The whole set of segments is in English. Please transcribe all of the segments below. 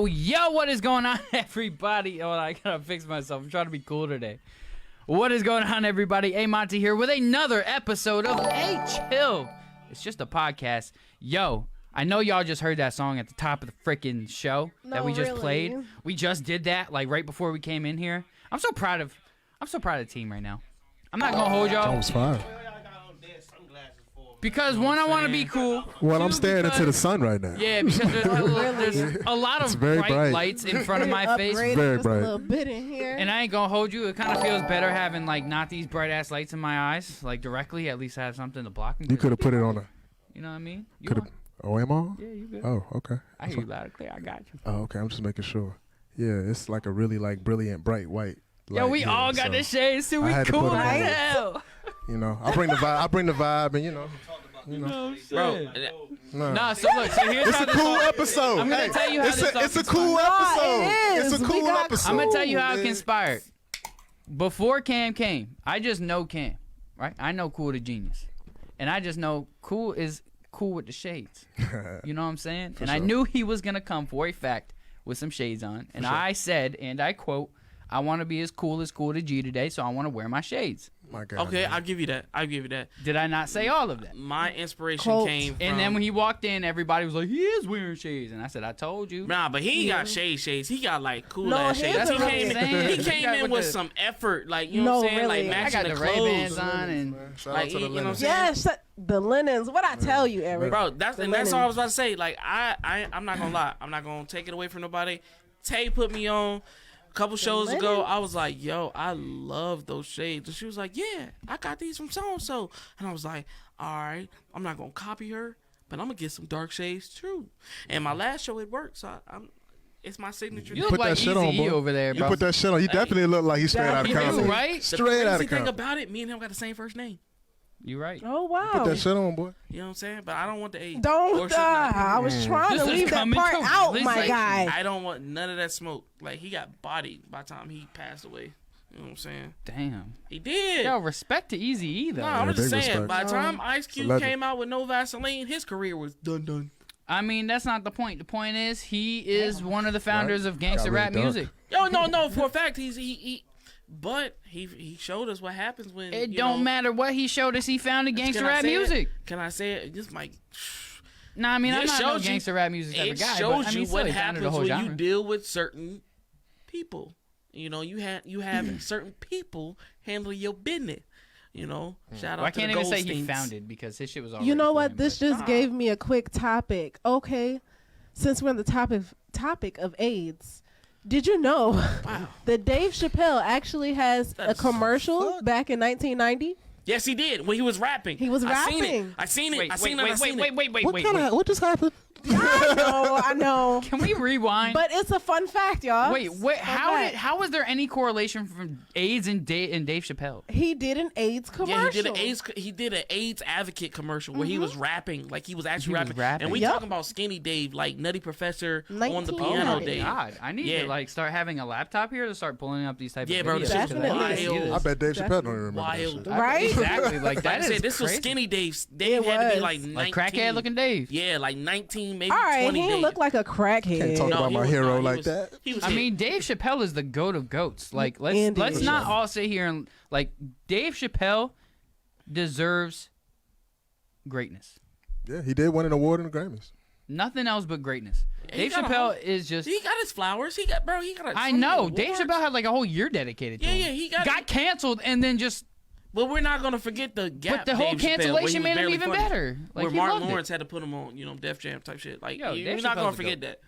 Yo, what is going on, everybody? Oh, I gotta fix myself. I'm trying to be cool today. What is going on, everybody? A Monty here with another episode of A Chill. It's just a podcast. Yo, I know y'all just heard that song at the top of the freaking show that we just played. We just did that like right before we came in here. I'm so proud of the team right now. I'm not gonna hold y'all. That was fine. Because one, I want to be cool. Well, I'm staring into the sun right now. Yeah, because there's a lot of bright lights in front of my face. Very bright. A little bit in here. And I ain't gonna hold you. It kind of feels better having like not these bright ass lights in my eyes, like directly. At least I have something to block me. You could have put it on a. You know what I mean? Could have. Oh, am I? Yeah, you good. Oh, okay. I hear you loud and clear. I got you. Oh, okay. I'm just making sure. Yeah, it's like a really like brilliant, bright white. Yo, we all got the shades too. We cool as hell. You know, I bring the vibe, and you know. Bro. Nah, so look, so here's how it's a cool episode. I'm gonna tell you how it's a cool episode. It's a cool episode. I'm gonna tell you how it conspired. Before Cam came, I just know Cam, right? I know Kool the genius, and I just know Kool is cool with the shades. You know what I'm saying? And I knew he was gonna come for a fact with some shades on, and I said, and I quote, "I want to be as Kool the G today, so I want to wear my shades." My God, okay, man. I'll give you that. Did I not say all of that? My inspiration came from... And then when he walked in, everybody was like, he is wearing shades. And I said, I told you. Nah, but he ain't got shades. He got like cool his ass shades. That's what I'm saying. He came in with some effort, like, you know what I'm saying? Really. Like matching I got the clothes. Ray-Bans on and Like, you know what I'm saying? Yes, the linens. What I tell you, Eric. Bro, that's all I was about to say. Like, I'm not gonna lie. I'm not gonna take it away from nobody. Tay put me on a couple shows ago. I was like, yo, I love those shades. And she was like, yeah, I got these from so-and-so. And I was like, all right, I'm not going to copy her, but I'm going to get some dark shades too. And my last show, it worked. So it's my signature. You look like Easy E over there, bro. You put that shit on. He definitely looked like he's straight out of Compton. Right? Straight out of The thing Compton. about it, me and him got the same first name. You right. Oh, wow. Put that shit on, boy. You know what I'm saying? But I don't want the age. Don't. I was trying to leave that part out, my guy. I don't want none of that smoke. Like, he got bodied by the time he passed away. You know what I'm saying? Damn. He did. Yo, respect to Easy E, though. No, I'm just saying. Respect. By the time Ice Cube came out with No Vaseline, his career was done. I mean, that's not the point. The point is, he is one of the founders of gangster rap music. Yo, no, for a fact, but he showed us what happens when it don't matter what he showed us. He founded gangster rap music. Can I say it? Just like, nah, I mean, I'm not no gangster rap music type of guy. It shows but, I mean, you what happens when genre. you deal with certain people. You know, you have certain people handle your business. You know, shout out. I can't to the even say he Goldsteins. founded because his shit was already. You know what? him, This just gave me a quick topic. Okay, since we're on the topic of AIDS, did you know that Dave Chappelle actually has a commercial back in 1990? Yes, he did. When he was rapping. He was rapping. I seen it. Wait. What just happened? I know. Can we rewind? But it's a fun fact, y'all. Wait. How was there any correlation from AIDS and Dave Chappelle? He did an AIDS commercial. Yeah, he did an AIDS advocate commercial where he was rapping, like he was actually rapping. And we talking about Skinny Dave, like Nutty Professor on the piano, Dave. God, I need to like start having a laptop here to start pulling up these type of videos. Bro, this is wild. I bet Dave Chappelle don't even remember Wild. that shit. Right? Exactly. Like that is this was crazy. Skinny Dave. Dave had to be like 19. Like crackhead looking Dave. Yeah, like 19, maybe All right, 20 he didn't days. look like a crackhead. Can't talk about my hero like that. I mean, Dave Chappelle is the goat of goats. Like, let's not all sit here and like Dave Chappelle deserves greatness. Yeah, he did win an award in the Grammys. Nothing else but greatness. Dave Chappelle is just. He got his flowers. He got. I know. Dave Chappelle had like a whole year dedicated to him. Yeah, he got canceled and then just. But we're not gonna forget the gap. But the whole cancellation made him even better. Like, where Martin Lawrence had to put him on, Def Jam type shit. Like, we're not gonna forget that.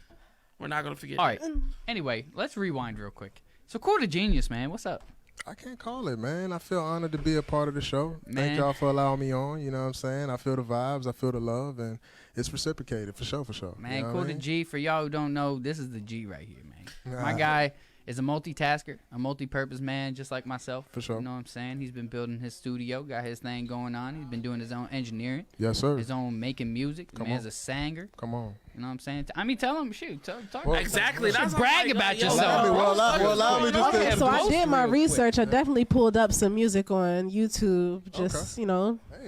We're not gonna forget. All right. Anyway, let's rewind real quick. So, Kool the Genius, man. What's up? I can't call it, man. I feel honored to be a part of the show. Man. Thank y'all for allowing me on. You know what I'm saying? I feel the vibes. I feel the love. And it's reciprocated for sure. Man, you know Kool the G. For y'all who don't know, this is the G right here, man. My guy is a multitasker, a multi-purpose man just like myself. For sure. You know what I'm saying? He's been building his studio, got his thing going on. He's been doing his own engineering. Yes, sir. His own making music. The man's a singer. Come on. You know what I'm saying? I mean, tell him, talk Well, exactly. That's brag about yourself. Allow me just Okay, to... so I did my real research. quick. I definitely pulled up some music on YouTube, just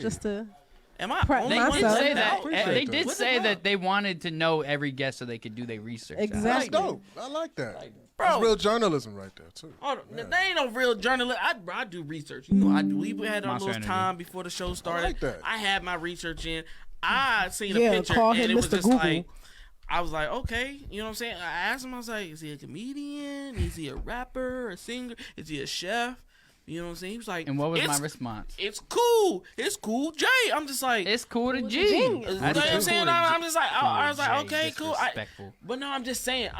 just to Am I Prep only They one did myself. say letting that. out? appreciate They that. did What the say fuck? that they wanted to know every guest so they could do their research. Exactly. That's dope. I like that. Bro. That's real journalism right there too. Oh, they ain't no real journalist. I do research. You know, I do. We had our Monster little Energy. time before the show started. like that. I had my research in. I seen a Yeah, picture call and him it was Mr. just Google. like, I was like, okay, you know what I'm saying? I asked him, I was like, is he a comedian? Is he a rapper? A singer? Is he a chef? You know what I'm saying? He was like, And what was it's, my response? It's cool. It's cool, Jay. I'm just like, It's cool to G. G. you know what I'm saying? I'm just like, I was like, Jay, okay, cool. disrespectful. But no, I'm just saying.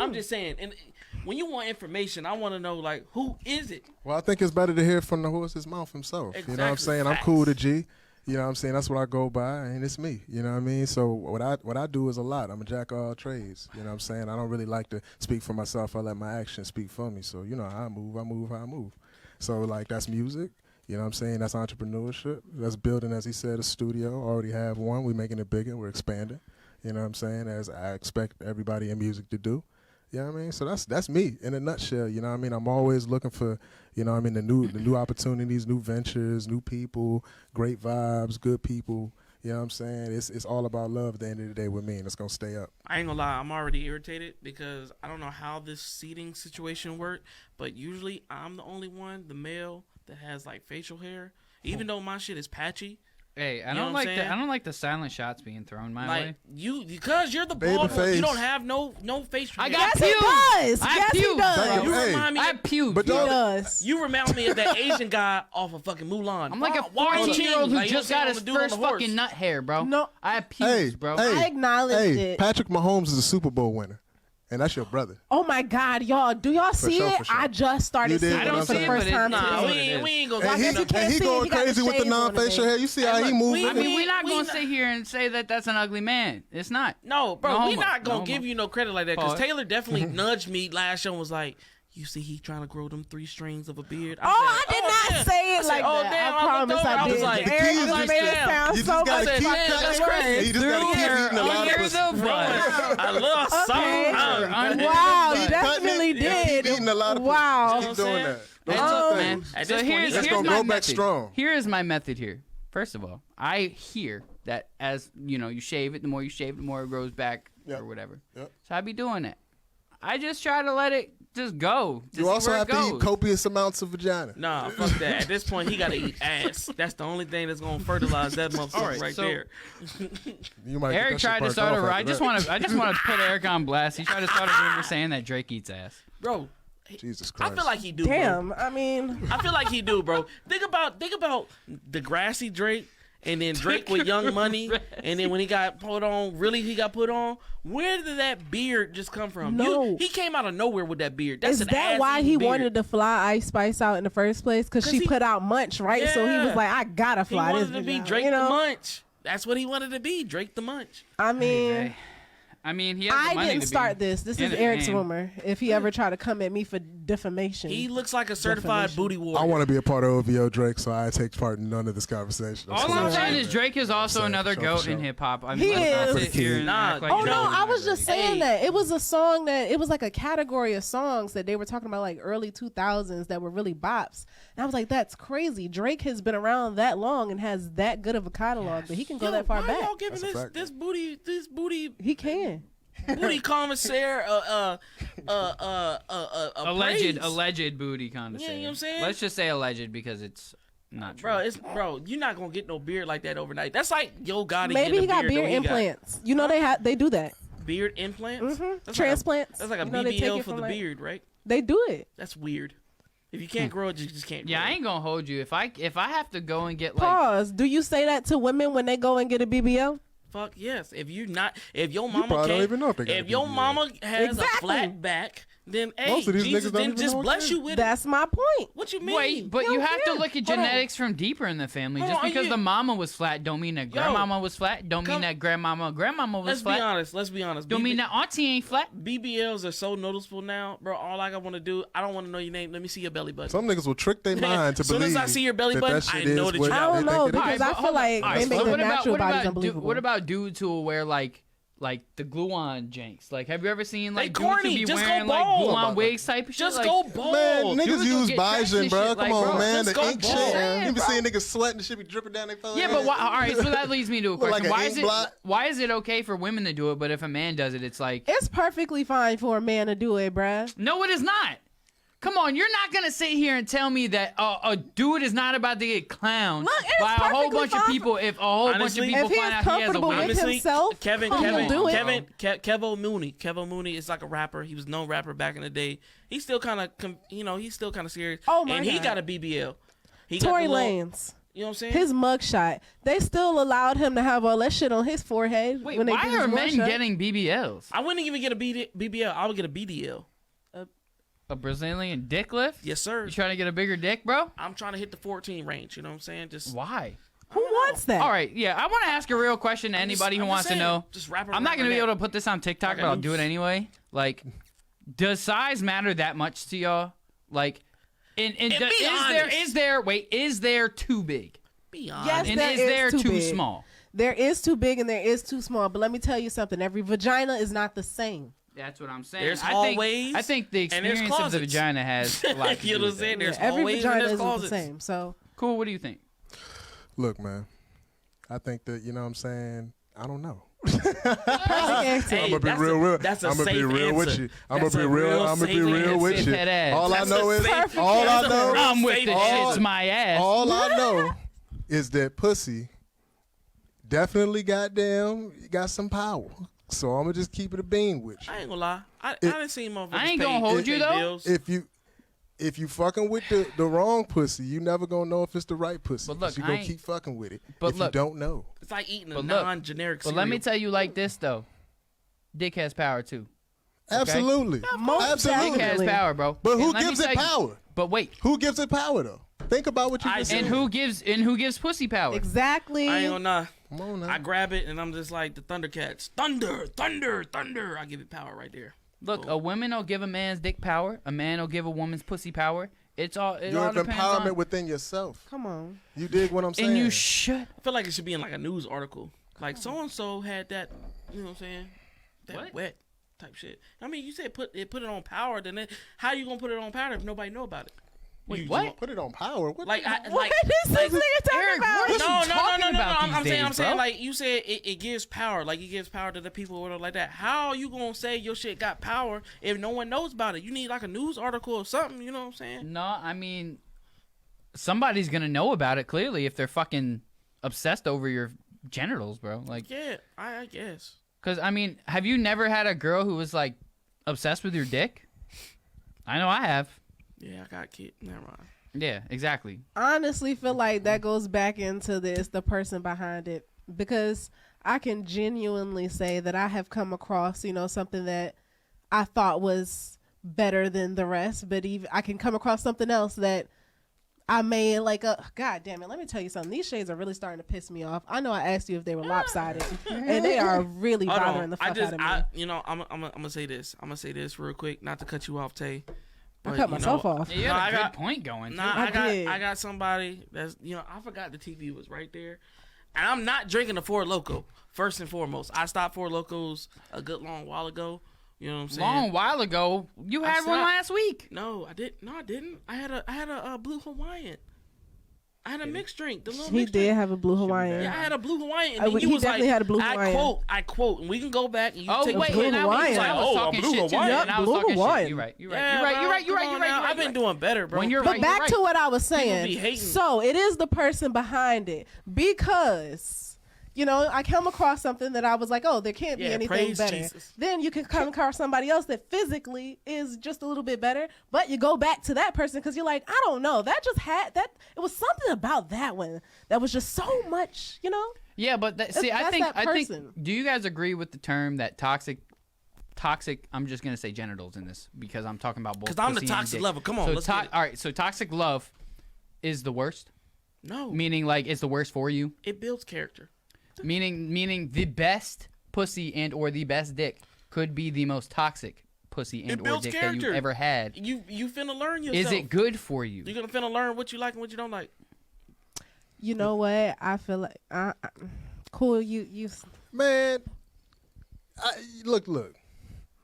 And when you want information, I want to know, like, who is it? Well, I think it's better to hear from the horse's mouth himself. You know what I'm Exactly. saying? I'm cool to G. You know what I'm saying? That's what I go by, and it's me. You know what I mean? So what I do is a lot. I'm a jack of all trades. You know what I'm saying? I don't really like to speak for myself. I let my actions speak for me. So, you know how I move how I move. So, like, that's music. You know what I'm saying? That's entrepreneurship. That's building, as he said, a studio. Already have one. We're making it bigger. We're expanding. You know what I'm saying? As I expect everybody in music to do. You know what I mean? So that's me in a nutshell. You know what I mean? I'm always looking for, you know what I mean, the new opportunities, new ventures, new people, great vibes, good people. You know what I'm saying? It's all about love at the end of the day with me, and it's going to stay up. I ain't gonna lie, I'm already irritated because I don't know how this seating situation worked, but usually I'm the only one, the male, that has like facial hair. Even though my shit is patchy. Hey, I know don't what I'm like saying? I don't like the silent shots being thrown my Like way. because you're the Baby bald one, face. you don't have no facial I hair. got Yes, he does. I Yes, he puked, does. bro. You Hey, remind me I of, puked. But He don't- does. you remind me of that Asian guy off of fucking Mulan. I'm like a Why you 14-year-old who like, you just know what got I'm his saying, on the dude on first the horse. fucking nut hair, bro. No. I have Hey, pukes, bro. hey, I acknowledged hey, it. Patrick Mahomes is a Super Bowl winner, and that's your brother. Oh my God, y'all! Do y'all see sure, it? for sure. I just started You did, seeing I it don't for the see it, first but time it- Nah, today. we ain't gonna And Like, he, if you can't and he see it, going he got the crazy with the shades on non-facial today. hair. You see how Hey, he look, moving? I mean, we're not we gonna not- sit here and say that that's an ugly man. It's not. No, bro, No we homo. not gonna No give homo. you no credit like that because Pause. Taylor definitely nudged me last show and was like, "You see, he trying to grow them 3 strings of a beard." Oh, I did not damn. say it I said, like "Oh, that. damn," I promise looked over, I was did. like, Eric keys just just made it damn. sound You so just gotta much keep man, cutting. that's crazy. You just gotta keep Through eating a lot of years pussy. of butt. a little Okay. something. Under Wow, the you butt. definitely Keep did. eating a lot of Wow. pussy. Keep doing that. That's Those all, are man. things. At So this point, here's Let's here's gonna my go back method. strong. Here is my method here. First of all, I hear that as you know, you shave it. The more you shave, the more it grows back Yep. or whatever. Yep. So I be doing that. I just try to let it just go. to You see also where have it to goes. eat copious amounts of vagina. Nah, fuck that. At this point, he gotta eat ass. That's the only thing that's gonna fertilize that motherfucker right so- there. You might get Eric that tried shit to burnt start off a. I after just that. want to put Eric on blast. He tried to start a rumor saying that Drake eats ass. Bro, Jesus I Christ. feel like he do. Bro. Damn, I mean, I feel like he do, bro. Think about the grassy Drake, and then Drake with Young Money, and then when he got put on, where did that beard just come from? No. He came out of nowhere with that beard. That's is an that why ass-eating he beard. wanted to fly Ice Spice out in the first place? Because she he- put out Munch, right? So he Yeah. was like, I gotta He fly this wanted to bitch be out, Drake you the know? Munch. That's what he wanted to be, Drake the Munch. I mean, Hey, I mean, he has the I money didn't to start be this. This in is the Eric's game. rumor. If he ever tried to come at me for defamation. He looks like a certified Defamation. booty warrior. I want to be a part of OVO Drake, so I take part in none of this conversation. All I'm saying is Drake is also saying, another for goat sure. in hip hop. I He mean, let's not is. sit here and Nah, act like Oh you no, don't I know was just Drake. saying Hey. that it was a song that it was like a category of songs that they were talking about like early 2000s that were really bops. And I was like, that's crazy. Drake has been around that long and has that good of a catalog that he can go Yo, that far why back. y'all giving That's a fact. this booty He can. commissaire praise? alleged booty condescension. Yeah, you know what I'm saying? Let's just say alleged because it's not true. Bro, you're not gonna get no beard like that overnight. That's like Yo Gotti. Maybe getting he a got beard the beard way he got. implants. You know they do that. Beard implants. Mhm. That's Transplants. Like that's like a You know, they take BBL it for from, the like- beard, right? They do it. That's weird. If you can't grow it, you just can't. Yeah, grow I it. ain't gonna hold you. If I have to go and get like Pause. Do you say that to women when they go and get a BBL? Fuck yes. If your mama probably don't can't, even know if they got if a your BBL. mama has Exactly. a flat back, then hey, Most of these Jesus niggas don't then even just know bless what you with it. That's my point. What you mean? wait, but You you don't have to care. look at Hold on. genetics from deeper in the family. Hold Just on, because you- the mama was flat, don't mean that grandmama was flat. Don't mean Come- that grandmama was Let's flat. be honest. Don't mean that auntie ain't flat. BBLs are so noticeable now, bro. All I want to do, I don't want to know your name. Let me see your belly button. Some niggas will trick their mind to Soon believe. as I see your belly that button, that shit I know is that what you I got don't they think know it is. because I feel like Alright, they so make their what about- natural what bodies about unbelievable. what about dudes who will wear like like the glue-on janks. Like, have you ever seen like They dudes who corny. be Just go wearing like bald. glue-on wigs type of shit? Just like, go bald. Man, niggas dudes will use get dressed Bison, and bro. shit, Come like, on, bro, man. just The go ink bald. shit. You be Bro. seeing niggas sweating, shit be dripping down their face. Yeah, but why, all right. So that leads me to a Look question: like an Why ink is it blot. why is it okay for women to do it, but if a man does it, it's like It's perfectly fine for a man to do it, bruh. no, it is not. Come on, you're not gonna sit here and tell me that a dude is not about to get clowned Look, it's by a whole perfectly bunch of fine people. If a whole Honestly, bunch of if people he find is out he has a comfortable wig, with Honestly, himself, Kevin he'll do it. Kevo Mooney. Kevo Mooney is like a rapper. He was a known rapper back in the day. He's still kind of, he's still kind of serious. Oh, my and he God. got a BBL. He got Tory the little- Lanez. You know what I'm saying? His mugshot. They still allowed him to have all that shit on his forehead. wait, when they why did his are men mugshot. getting BBLs? I wouldn't even get a BBL. I would get a BDL. A Brazilian dick lift? Yes, sir. You trying to get a bigger dick, bro? I'm trying to hit the 14 range. You know what I'm saying? Just Why? Who wants that? All right, yeah, I want to ask a real question to anybody who I'm wants just to saying, know. Just wrap it I'm not around gonna my be able neck. to put this on TikTok, Like a but I'll do it noose. anyway. Like, does size matter that much to y'all? Like, is there too big? Be honest. Yes, And there is there too too big. small? There is too big and there is too small. But let me tell you something. Every vagina is not the same. That's what I'm saying. There's I hallways think the and there's experience of the closets. vagina has a lot to do You know what I'm with saying? it. There's Every hallways and vagina there's isn't the closets. same. So Cool. What do you think? Look, man. I think that, you know what I'm saying? I don't know. perfect answer. Hey, I'm gonna be that's real. a- that's a I'm gonna be safe real with answer. you. I'm That's gonna a be real. real I'm gonna be safe real answer. with you. That ass. All I That's know a is safe all I answer. know. I'm with the all- shit's my ass. All I know is that pussy definitely goddamn got some power. So I'm gonna just keep it a bean with you. I ain't gonna lie. I didn't see motherfuckers. I ain't pay- gonna hold pay you, though. bills. If you fucking with the wrong pussy, you never gonna know if it's the right pussy. But look, you I gonna ain't- keep fucking with it. But if look- you don't know. It's like eating a But look, non-generic But cereal. let me tell you like this though, dick has power too. Absolutely. Most Absolutely. Dick has Definitely. power, bro. But who And let me gives it tell you- power? But wait, Who gives it power though? Think about what you I just do. said. and who gives pussy power? Exactly. I ain't gonna lie. Come on now. I grab it and I'm just like the Thundercats. Thunder, thunder, thunder. I give it power right there. Look, a woman will give a man's dick power. A man will give a woman's pussy power. It you all have depends empowerment on. within yourself. Come on. You dig what I'm saying? And you should. I feel like it should be in like a news article. Like so and so had that. You know what I'm saying? That What? wet type shit. I mean, you said put it on power. Then how you gonna put it on power if nobody know about it? Wait, You- what? Put it on power. What Like, the- I, What like is this nigga talking Eric, about? what is no, you no, no, talking no, no, no. about I'm these saying, days, I'm saying, bro? like you said, it gives power. Like it gives power to the people or whatever like that. How are you gonna say your shit got power if no one knows about it? You need like a news article or something. You know what I'm saying? No, I mean, somebody's gonna know about it clearly if they're fucking obsessed over your genitals, bro. Like, Yeah, I guess. cause I mean, have you never had a girl who was like obsessed with your dick? I know I have. Yeah, I got kid. Never mind. Yeah, exactly. Honestly feel like that goes back into the person behind it, because I can genuinely say that I have come across, something that I thought was better than the rest, but even I can come across something else that I may like. God damn it! Let me tell you something. These shades are really starting to piss me off. I know I asked you if they were lopsided, and they are really Hold bothering on. the fuck out of me. I'm gonna say this. I'm gonna say this real quick, not to cut you off, Tay. I but, cut you myself know, off. Yeah, you No, had I a good got- point going. Nah, too. did. I got somebody that's I forgot the TV was right there, and I'm not drinking the Four Loko. First and foremost, I stopped Four Locos a good long while ago. You know what I'm saying? Long while ago, you had one stopped. last week. No, I didn't. No, I didn't. I had a blue Hawaiian. I had a mixed drink. The little He mixed did drink. have a blue Hawaiian. Yeah, I had a blue Hawaiian. I And would- you he was definitely like, had a blue Hawaiian. I quote, and we can go back and you Oh take wait, blue and I Hawaiian. was Oh, a talking blue shit too. Hawaiian. And I was Blue talking Hawaiian. shit. You're right. You're right. Yeah, You're right. bro, You're right. You're come right. on You're now. right. I've been doing better, bro. When you're But right, back you're to right. what I was saying. be hating. So it is the person behind it, because I come across something that I was like, oh, there can't be Yeah, anything praise better. Jesus. Then you can come across somebody else that physically is just a little bit better, but you go back to that person because you're like, I don't know, that just had that. It was something about that one that was just so much, Yeah, but see, I That's think that I think. person. Do you guys agree with the term that toxic? I'm just gonna say genitals in this because I'm talking about both. 'Cause I'm the pussy and toxic dick. lover. Come on, So let's get it. all right, so toxic love is the worst. No, Meaning, like, it's the worst for you. it builds character. Meaning the best pussy and or the best dick could be the most toxic pussy and or builds dick that character. you've ever had. You finna learn yourself. Is it good for you? You're gonna finna learn what you like and what you don't like. You know what? I feel like Cool. You Man, Look.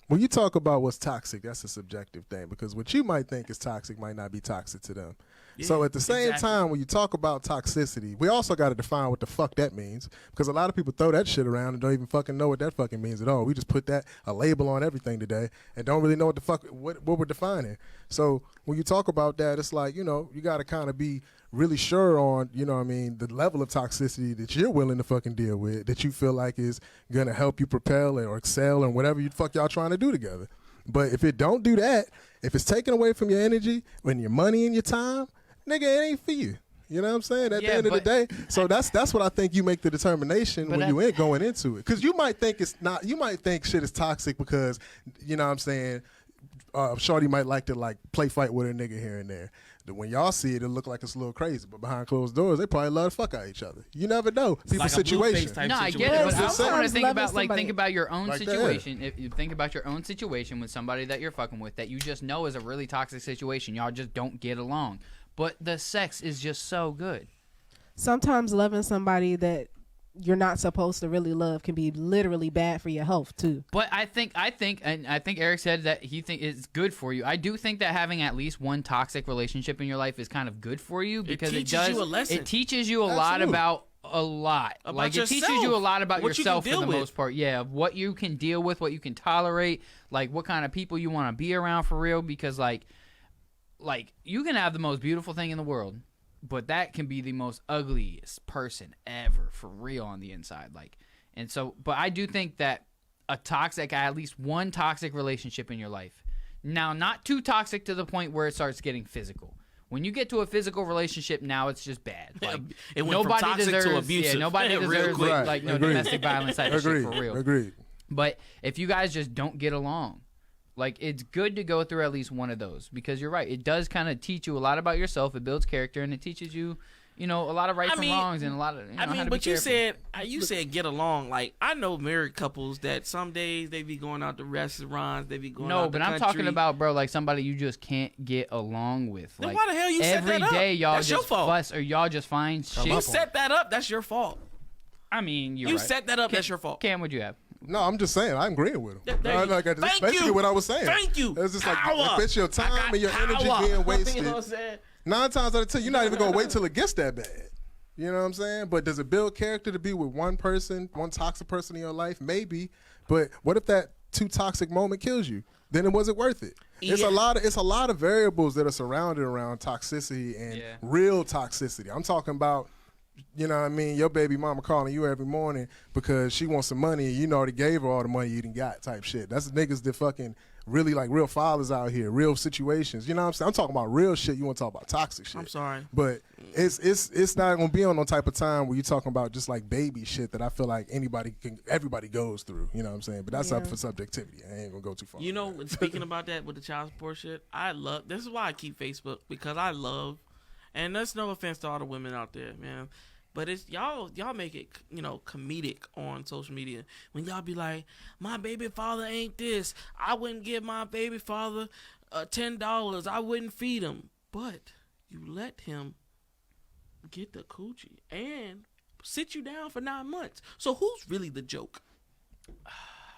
When you talk about what's toxic, that's a subjective thing because what you might think is toxic might not be toxic to them. Yeah, so at the same exactly. time, when you talk about toxicity, we also got to define what the fuck that means because a lot of people throw that shit around and don't even fucking know what that fucking means at all. We just put a label on everything today and don't really know what the fuck what we're defining. So when you talk about that, it's like, you know, you got to kind of be really sure on, you know what I mean, the level of toxicity that you're willing to fucking deal with, that you feel like is going to help you propel or excel and whatever you fuck y'all trying to do together. But if it don't do that, if it's taken away from your energy and your money and your time, nigga, it ain't for you. You know what I'm saying? At the end of the day. So that's what I think you make the determination when you ain't going into it. Because you might think it's not, you might think shit is toxic because, you know what I'm saying, shorty might like to like play fight with a nigga here and there. When y'all see it, it look like it's a little crazy, but behind closed doors, they probably love to fuck out each other. You never know. People's like situation. No, I get it, but I also want to think about somebody. think about your own Like situation. If you think about your own situation with somebody that you're fucking with that you just know is a really toxic situation, y'all just don't get along, but the sex is just so good. Sometimes loving somebody that you're not supposed to really love can be literally bad for your health too. But I think Eric said that he think it's good for you. I do think that having at least one toxic relationship in your life is kind of good for you because it teaches you a lesson. It teaches you a lot about like it teaches you a lot about what yourself you for can the deal with. most part. Yeah, what you can deal with, what you can tolerate, like what kind of people you want to be around for real. Because like you can have the most beautiful thing in the world, but that can be the most ugliest person ever for real on the inside. Like, and so, but I do think that at least one toxic relationship in your life. Now, not too toxic to the point where it starts getting physical. When you get to a physical relationship, now it's just bad. Like, it went from toxic to abusive. Yeah, nobody Real deserves quick. like no domestic violence type of shit for real. Agreed. But if you guys just don't get along, like it's good to go through at least one of those because you're right. It does kind of teach you a lot about yourself. It builds character and it teaches you, you know, a lot of rights and wrongs and a lot of. You know, how to but be you careful. said get along. Like I know married couples that some days they be going out to restaurants, they be going out No, the but I'm country. talking about, bro, like somebody you just can't get along with. Then Like why the hell you set every that up? day y'all That's your just fault. fuss or y'all just find shit. You set that up. That's your fault. I mean, You right. set that up. That's your fault. Cam, what'd you have? No, I'm just saying. I'm agreeing with him. There you go. That's Thank basically you. what I was saying. Thank you. It's just like Power. if it's your I time got and your energy power. being wasted, You know what I'm saying? 9 times out of 10, you're not even gonna wait till it gets that bad. You know what I'm saying? But does it build character to be with one person, one toxic person in your life? Maybe. But what if that too toxic moment kills you? Then it wasn't worth it. It's Yeah. a lot of variables that are surrounded around toxicity and real toxicity. I'm talking about, you know what I mean, your baby mama calling you every morning because she wants some money and you know already gave her all the money you done got type shit. That's the niggas that fucking really like real fathers out here, real situations. You know what I'm saying? I'm talking about real shit. You want to talk about toxic shit. I'm sorry. But it's not gonna be on no type of time where you're talking about just like baby shit that I feel like everybody goes through. You know what I'm saying? But that's up for subjectivity. I ain't gonna go too far. You know, speaking about that with the child support shit, this is why I keep Facebook because I love, and that's no offense to all the women out there, man. But it's y'all make it, you know, comedic on social media when y'all be like, my baby father ain't this. I wouldn't give my baby father $10. I wouldn't feed him. But you let him get the coochie and sit you down for 9 months. So who's really the joke?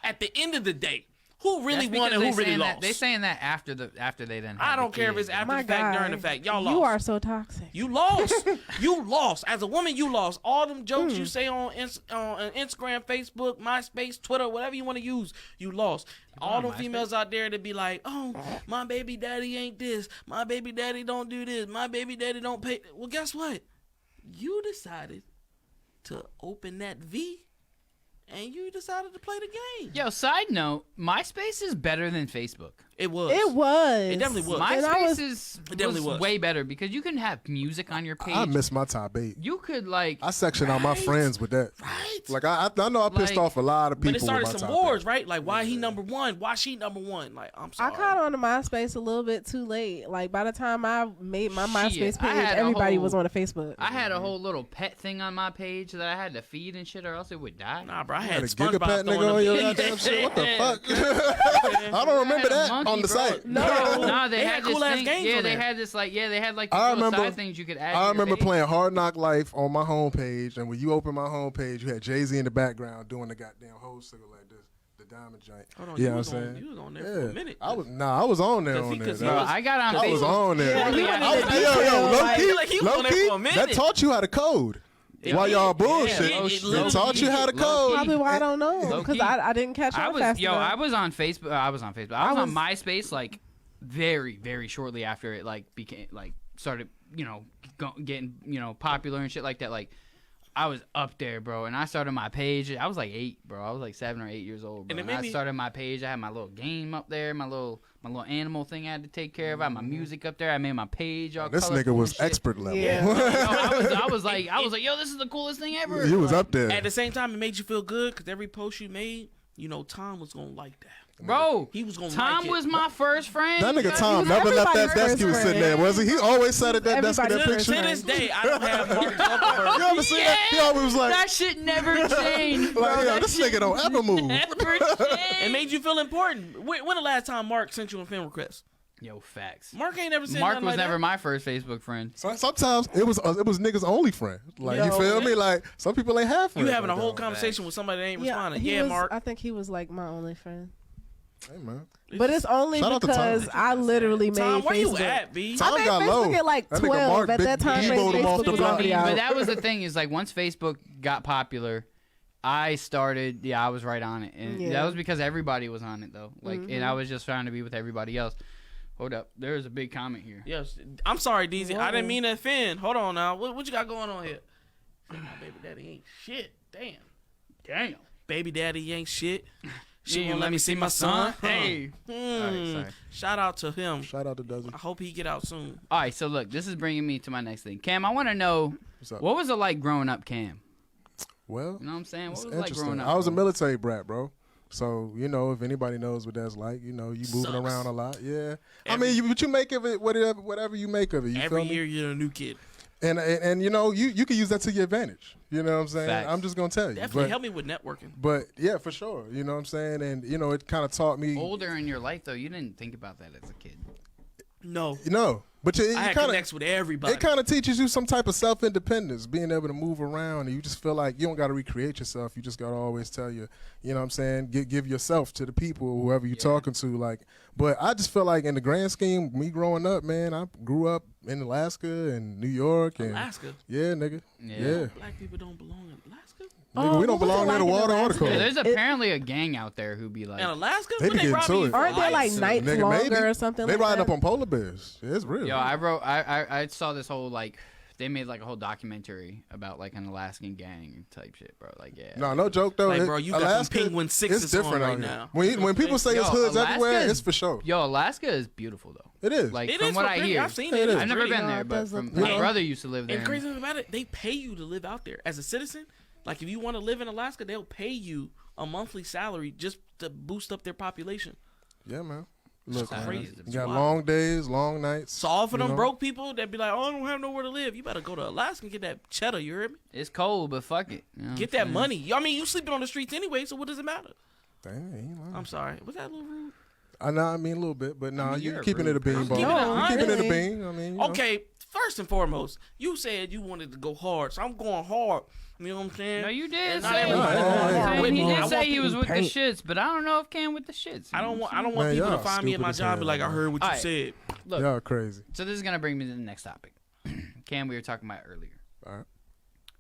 At the end of the day, who really won and who really lost? They saying that after they then. I don't care if it's after the fact, during the fact. Y'all lost. You are so toxic. You lost. You lost. As a woman, you lost. All them jokes you say on Instagram, Facebook, MySpace, Twitter, whatever you want to use, you lost. All them females out there that be like, oh, my baby daddy ain't this. My baby daddy don't do this. My baby daddy don't pay. Well, guess what? You decided to open that V and you decided to play the game. Yo, side note, MySpace is better than Facebook. It was. It definitely was. MySpace was way better because you can have music on your page. I miss my top 8. You could like. I section out my friends with that. Right. Like I know I pissed off a lot of people. But it started with my some top wars, 8. right? Like why he number one? Why she number one? Like I'm sorry. I caught on to MySpace a little bit too late. Like by the time I made my MySpace I page, had everybody was on a Facebook. I had a whole little pet thing on my page that I had to feed and shit, or else it would die. Nah, bro, I You had a gigapet SpongeBob nigga throwing on your them. goddamn shit. What the fuck? I don't remember that on the site. No, they They had had this cool-ass thing. games Yeah, on they there. had this like they had like I these little remember- side things you could add. I to your remember page. playing Hard Knock Life on my homepage, and when you open my homepage, you had Jay-Z in the background doing the goddamn whole single like this. the diamond joint. Hold on, You you know was what I'm on, saying? you was on there for a minute. I was on there. Bro, I got on I was Facebook. on there. Yeah, he Yeah, went into Hey, yo, detail, low like- key, like he was on there for a minute. that taught you how to code. While y'all bullshit, it it taught you how to low-key. code. Probably why I don't know, Low-key. because I didn't catch on fast enough. I was on Facebook. I was on MySpace like very, very shortly after it like became like started, getting popular and shit like that. Like I was up there, bro, and I started my page. I was like 8, bro. I was like 7 or 8 years old, bro. And I started my page. I had my little game up there, my little animal thing I had to take care of. I had my music up there. I made my page all This colorful nigga was and shit. expert level. Yeah. I was like, yo, this is the coolest thing ever. You was up there. At the same time, it made you feel good because every post you made, Tom was gonna like that. Bro, He was gonna Tom like it. was my first friend. That nigga Tom was never left that everybody's desk he was first sitting there, was he? He always sat at that desk in that Everybody's picture. To first this day, I don't have Mark Zuckerberg. You ever see that? He always was like, that shit never changed, bro. like, yo, That this shit nigga don't ever move. never It changed. made you feel important. When the last time Mark sent you a friend request? Yo, facts. Mark ain't never sent Mark nothing was like never that. my first Facebook friend. Sometimes it was niggas only friend. Like, you Yo, feel man. me? Like, some people ain't have friends. You having a like whole that. conversation with somebody that ain't responding. he Yeah, was, Mark. I think he was like my only friend. Hey, man. But it's only Shout out to Tom. because I literally made Tom, where Facebook. you at, B? Tom I made got Facebook low. at like That nigga 12. Mark At that time, demoed him off Facebook the was block. already out. But that was the thing is like once Facebook got popular, I started. Yeah, I was right on it, and Yeah. that was because everybody was on it though. Like, and I was just trying to be with everybody else. Hold up, there's a big comment here. Yes. I'm sorry, DZ. I didn't Whoa. mean to offend. Hold on now. What you got going on here? My baby daddy ain't shit. Damn. Baby daddy ain't shit. She You won't let me see my son. Hey. Alright, sorry. Shout out to him. Shout out to Desi. I hope he get out soon. All right, so look, this is bringing me to my next thing. Cam, I want to know What's up? what was it like growing up, Cam? Well, You know what I'm saying? What it's was it like interesting. growing up? I was a bro? military brat, bro. So, if anybody knows what that's like, you moving Sucks. around a lot. Yeah. Every- I mean, what you make of it, whatever you make of it. You Every feel me? year you're a new kid. And you can use that to your advantage. You know what I'm saying? Facts. I'm just going to tell you. Definitely help me with networking. But yeah, for sure. You know what I'm saying? And, it kind of taught me. Older in your life, though, you didn't think about that as a kid. No. But you I had kind of. connects with everybody. It kind of teaches you some type of self-independence, being able to move around, and you just feel like you don't got to recreate yourself. You just got to always tell you know what I'm saying, give yourself to the people, whoever you're talking to. Like, but I just feel like in the grand scheme, me growing up, man, I grew up in Alaska and New York. And, Alaska. Yeah, nigga. Yeah. Black people don't belong in Alaska. Nigga, we don't what was belong it near the like in water or the Alaska? cold. Yeah, there's apparently a gang out there who be like, In Alaska? They When be getting robbing to you it. for Aren't there like ice? nights Nigga, longer maybe. or something They like riding that? up on polar bears. Yeah, it's real. yo, I saw this whole like, they made like a whole documentary about like an Alaskan gang type shit, bro. Like, yeah. No joke though. Like, bro, you got some Alaska, Penguin Sixes it's different on out right here. now. When people say it's Yo, hoods Alaska everywhere, is- it's for sure. Yo, Alaska is beautiful though. It is. Like It from is what for I pretty. hear, I've seen It it. is. I've never pretty. been No, there, it but does from look my good. brother used to live there. And crazy thing about it, they pay you to live out there. As a citizen, like if you want to live in Alaska, they'll pay you a monthly salary just to boost up their population. Yeah, man. Look, man, crazy. you got Wow. long days, long nights. So all for you them know? broke people that be like, oh, I don't have nowhere to live. You better go to Alaska and get that cheddar. You heard me? It's cold, but fuck it. You know what Get I'm that saying? money. I mean, you sleeping on the streets anyway, so what does it matter? Dang, I'm sorry. Was that a little rude? I know, I mean a little bit, but no, mean, you you're keeping rude it a bean, I'm bro. keeping it You keeping it a honest. bean. I mean, you know. Okay, first and foremost, you said you wanted to go hard, so I'm going hard. You know what I'm saying? No, you did Not say, everybody going hard with he me. did I want say he was with the paint. shits, but I don't know if Cam with the shits. I don't want Man, people to y'all find me at my stupid as job and be like, hell, I man. heard what you Alright. said. Look, Y'all crazy. so this is gonna bring me to the next topic. Cam, we were talking about earlier. All right.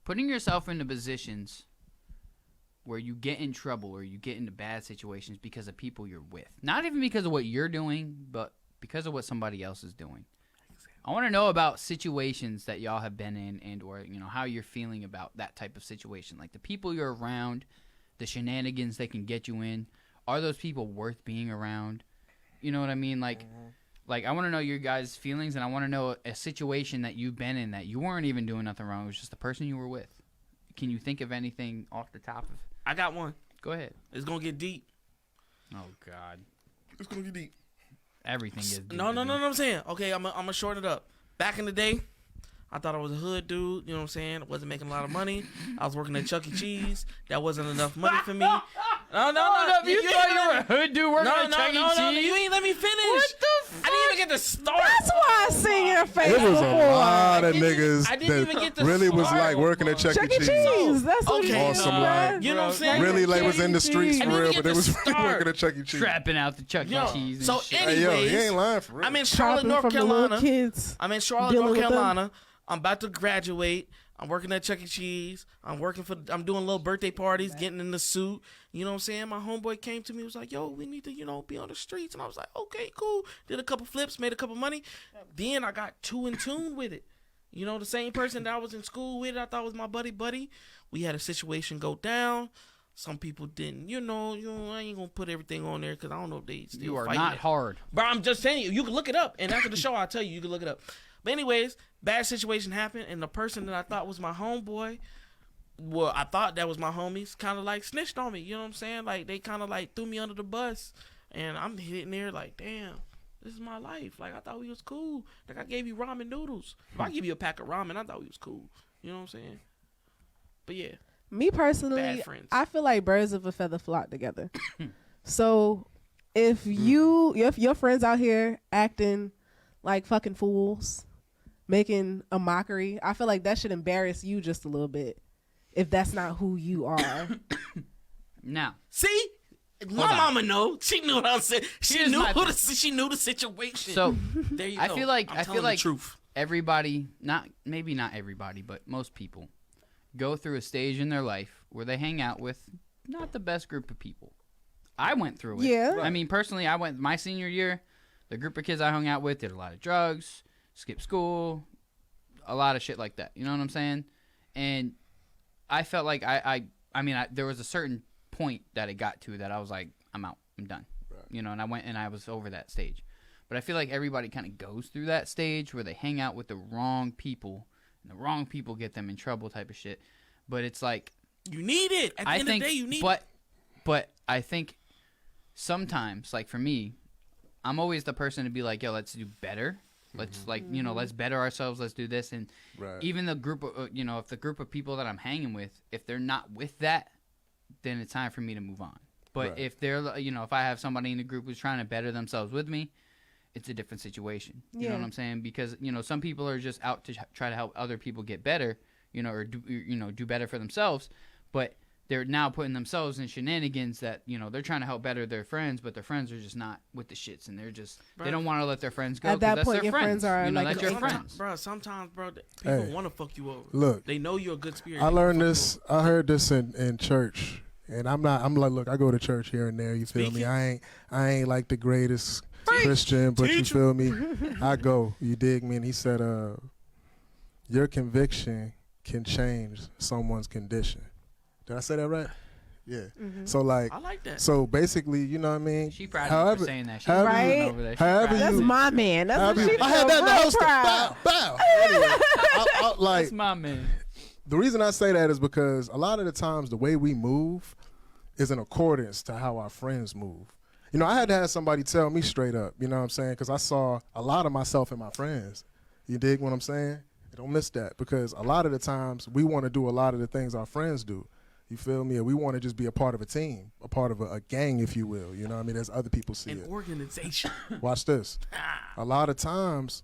Putting yourself into positions where you get in trouble or you get into bad situations because of people you're with. Not even because of what you're doing, but because of what somebody else is doing. I want to know about situations that y'all have been in and or how you're feeling about that type of situation. Like the people you're around, the shenanigans they can get you in. Are those people worth being around? You know what I mean? Like I want to know your guys' feelings, and I want to know a situation that you've been in that you weren't even doing nothing wrong. It was just the person you were with. Can you think of anything off the top of? I got one. Go ahead. It's gonna get deep. Oh God, It's gonna get deep. everything is. deep No, to me. I'm saying. Okay, I'm gonna shorten it up. Back in the day, I thought I was a hood dude. You know what I'm saying? I wasn't making a lot of money. I was working at Chuck E. Cheese. That wasn't enough money for me. No. You thought you were a hood dude working at Chuck E. Cheese? You ain't let me finish. What the fuck? I didn't even get to start. That's why I seen your face It was before. a lot of I didn't niggas even get that to really was start. like working at Chuck E. Chuck E. Cheese. Cheese. That's what Okay. you On some did, like, bruh. You know what I'm saying? really, they was in the Chuck E. streets Cheese. for I real, didn't but they get was to really start. working at Chuck E. Cheese. Trapping out the Chuck E. Yo, Cheese and so shit. anyways, Hey, yo, he ain't lying for real. I'm in Charlotte, Copping North from the little Carolina. kids. I'm in Charlotte, Dealing North with them. Carolina. I'm about to graduate. I'm working at Chuck E. Cheese. I'm doing little birthday parties, getting in the suit. You know what I'm saying? My homeboy came to me, was like, yo, we need to, be on the streets. And I was like, okay, cool. Did a couple flips, made a couple money. Then I got too in tune with it. The same person that I was in school with, I thought was my buddy. We had a situation go down. Some people didn't, I ain't gonna put everything on there because I don't know if they still You are fighting not it. hard. But I'm just saying, you can look it up. And after the show, I'll tell you can look it up. But anyways, bad situation happened. And the person that I thought was my homeboy, well, I thought that was my homies, kind of like snitched on me. You know what I'm saying? Like, they kind of like threw me under the bus. And I'm hitting there like, damn, this is my life. Like, I thought we was cool. Like, I gave you ramen noodles. If I give you a pack of ramen, I thought we was cool. You know what I'm saying? But yeah. Me personally, Bad friends. I feel like birds of a feather flock together. So if your friends out here acting like fucking fools, making a mockery, I feel like that should embarrass you just a little bit. If that's not who you are. Now, See? My mama know. She knew what I said. She Here's knew my thing. she knew the situation. so there you I go. feel like I'm I telling feel like the truth. everybody, maybe not everybody, but most people go through a stage in their life where they hang out with not the best group of people. I went through it. Yeah. I mean, personally, I went my senior year. The group of kids I hung out with did a lot of drugs, skipped school, a lot of shit like that. You know what I'm saying? And I felt like there was a certain point that it got to that I was like, I'm out, I'm done. Right. And I went and I was over that stage. But I feel like everybody kind of goes through that stage where they hang out with the wrong people, and the wrong people get them in trouble type of shit. But it's like, You need it. At the end of the day, you need it. But I think sometimes, like for me, I'm always the person to be like, yo, let's do better. Let's let's better ourselves. Let's do this. And even the group of, if the group of people that I'm hanging with, if they're not with that, then it's time for me to move on. But if they're, if I have somebody in the group who's trying to better themselves with me, it's a different situation. You know what I'm saying? Because, some people are just out to try to help other people get better, or do better for themselves. But they're now putting themselves in shenanigans that, they're trying to help better their friends, but their friends are just not with the shits, and they're just, they don't want to let their friends go. At that that's point, their your friends are like that's your an friends. Bro, sometimes, people Hey, want to fuck you over. Look, They know you're a good spirit. I They learned wanna fuck this. I heard this in church, and I'm like, look, I go to church here and there. You feel me? I ain't like the greatest Christian, but you feel me? I go. You dig me? And he said, your conviction can change someone's condition. Did I say that right? Yeah. So like, I like that. So basically, you know what I mean? She proud of me for saying that. She's however- right Right? over there. She however proud of That's me. my man. That's what she I had that in the real host. proud. Bow. Anyway, like, That's my man. the reason I say that is because a lot of the times the way we move is in accordance to how our friends move. I had to have somebody tell me straight up, you know what I'm saying? Because I saw a lot of myself in my friends. You dig what I'm saying? Don't miss that, because a lot of the times we want to do a lot of the things our friends do. You feel me? Or we want to just be a part of a team, a part of a gang, if you will. You know what I mean? As other people see An it. organization. Watch this. A lot of times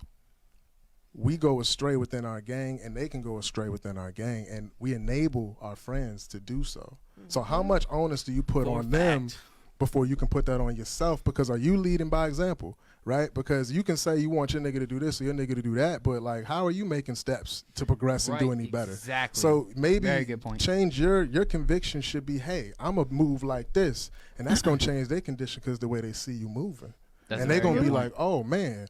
we go astray within our gang, and they can go astray within our gang, and we enable our friends to do so. So how much onus do you put For a on them fact. before you can put that on yourself? Because are you leading by example, right? Because you can say you want your nigga to do this or your nigga to do that, but like, how are you making steps to progress and do any better? Exactly. So maybe Very good point. change your conviction should be, hey, I'm going to move like this, and that's going to change their condition because the way they see you moving. That's And a they're very going to good be point. like, oh, man,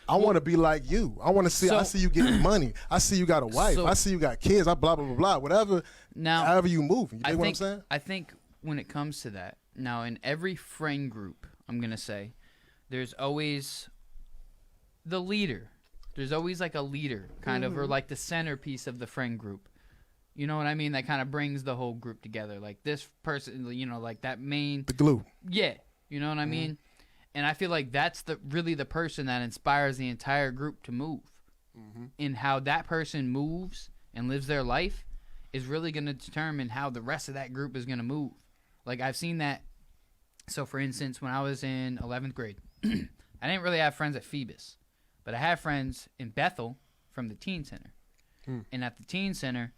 I want to be like you. I want to see, I So- see you getting money. I see you got a wife. So- I see you got kids. I blah, blah, blah, blah, whatever, Now, however you moving. You I dig what I'm think, saying? I think when it comes to that, now in every friend group, I'm going to say, there's always the leader. There's always like a leader, kind of, or like the centerpiece of the friend group. You know what I mean? That kind of brings the whole group together. Like this person, like that main. The glue. Yeah. You know what I mean? And I feel like that's really the person that inspires the entire group to move. And how that person moves and lives their life is really going to determine how the rest of that group is going to move. Like I've seen that. So for instance, when I was in 11th grade, I I didn't really have friends at Phoebus, but I had friends in Bethel from the teen center. And at the teen center,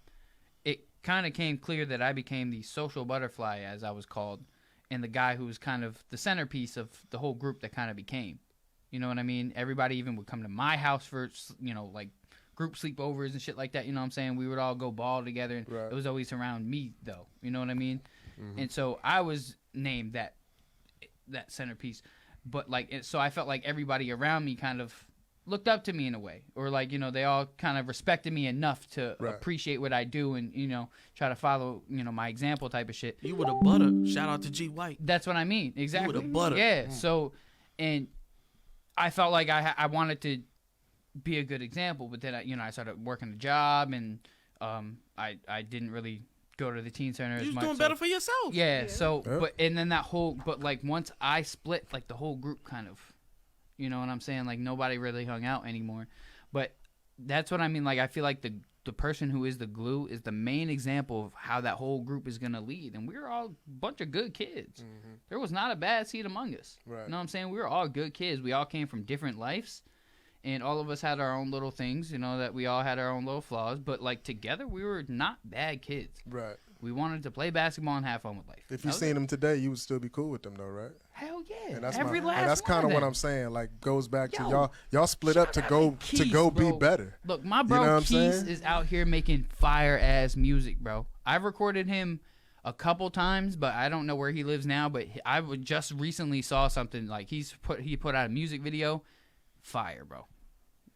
it kind of came clear that I became the social butterfly, as I was called, and the guy who was kind of the centerpiece of the whole group that kind of became. You know what I mean? Everybody even would come to my house for, like group sleepovers and shit like that. You know what I'm saying? We would all go ball together. And It was always around me, though. You know what I mean? And so I was named that centerpiece. But, so I felt like everybody around me kind of looked up to me in a way, or they all kind of respected me enough to appreciate what I do and try to follow my example type of shit. You were the butter. Shout out to G White. That's what I mean. Exactly. You were the butter. Yeah. So, and I felt like I wanted to be a good example, but then I started working a job, and I didn't really go to the teen center as much. You was doing better for yourself. Yeah. So, and then once I split, the whole group kind of. You know what I'm saying? Nobody really hung out anymore. But that's what I mean. I feel like the person who is the glue is the main example of how that whole group is going to lead. And we were all a bunch of good kids. There was not a bad seed among us. Right. You know what I'm saying? We were all good kids. We all came from different lives. And all of us had our own little things, that we all had our own little flaws. But, together, we were not bad kids. Right. We wanted to play basketball and have fun with life. If you seen them today, you would still be cool with them, though, right? Hell yeah. And that's that's kind of what I'm saying. Goes back to y'all split up to go be better. Look, my bro Keith is out here making fire ass music, bro. I've recorded him a couple times, but I don't know where he lives now. But I just recently saw something he put out a music video, fire, bro.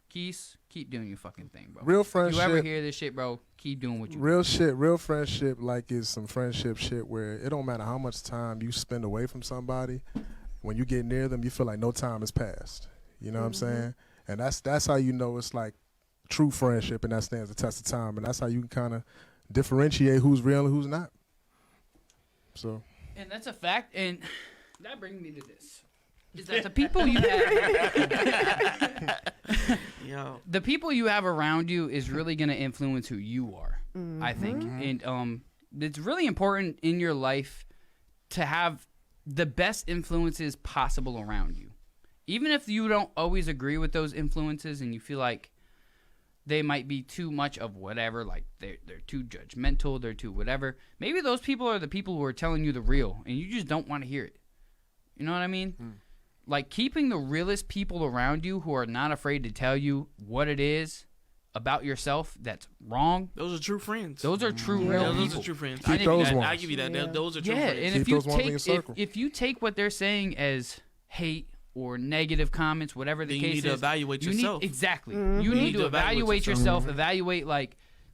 Keith, keep doing your fucking thing, bro. Real friendship. If you ever hear this shit, bro, keep doing what you do. Real friendship, is some friendship shit where it don't matter how much time you spend away from somebody. When you get near them, you feel like no time has passed. You know what I'm saying? And that's how you know it's true friendship, and that stands the test of time. And that's how you can kind of differentiate who's real and who's not. So. And that's a fact. And that brings me to this. Is that the people you have the people you have around you is really going to influence who you are, I think. And it's really important in your life to have the best influences possible around you. Even if you don't always agree with those influences and you feel like they might be too much of whatever, they're too judgmental, they're too whatever. Maybe those people are the people who are telling you the real and you just don't want to hear it. You know what I mean? Keeping the realest people around you who are not afraid to tell you what it is about yourself that's wrong. Those are true friends. Those are true real people. Those are true friends. Keep those ones. I give you that. Yeah. Those are true friends. And Keep if you take what they're saying as hate or negative comments, whatever the case is, you need to evaluate yourself. Exactly. You need to evaluate yourself. Evaluate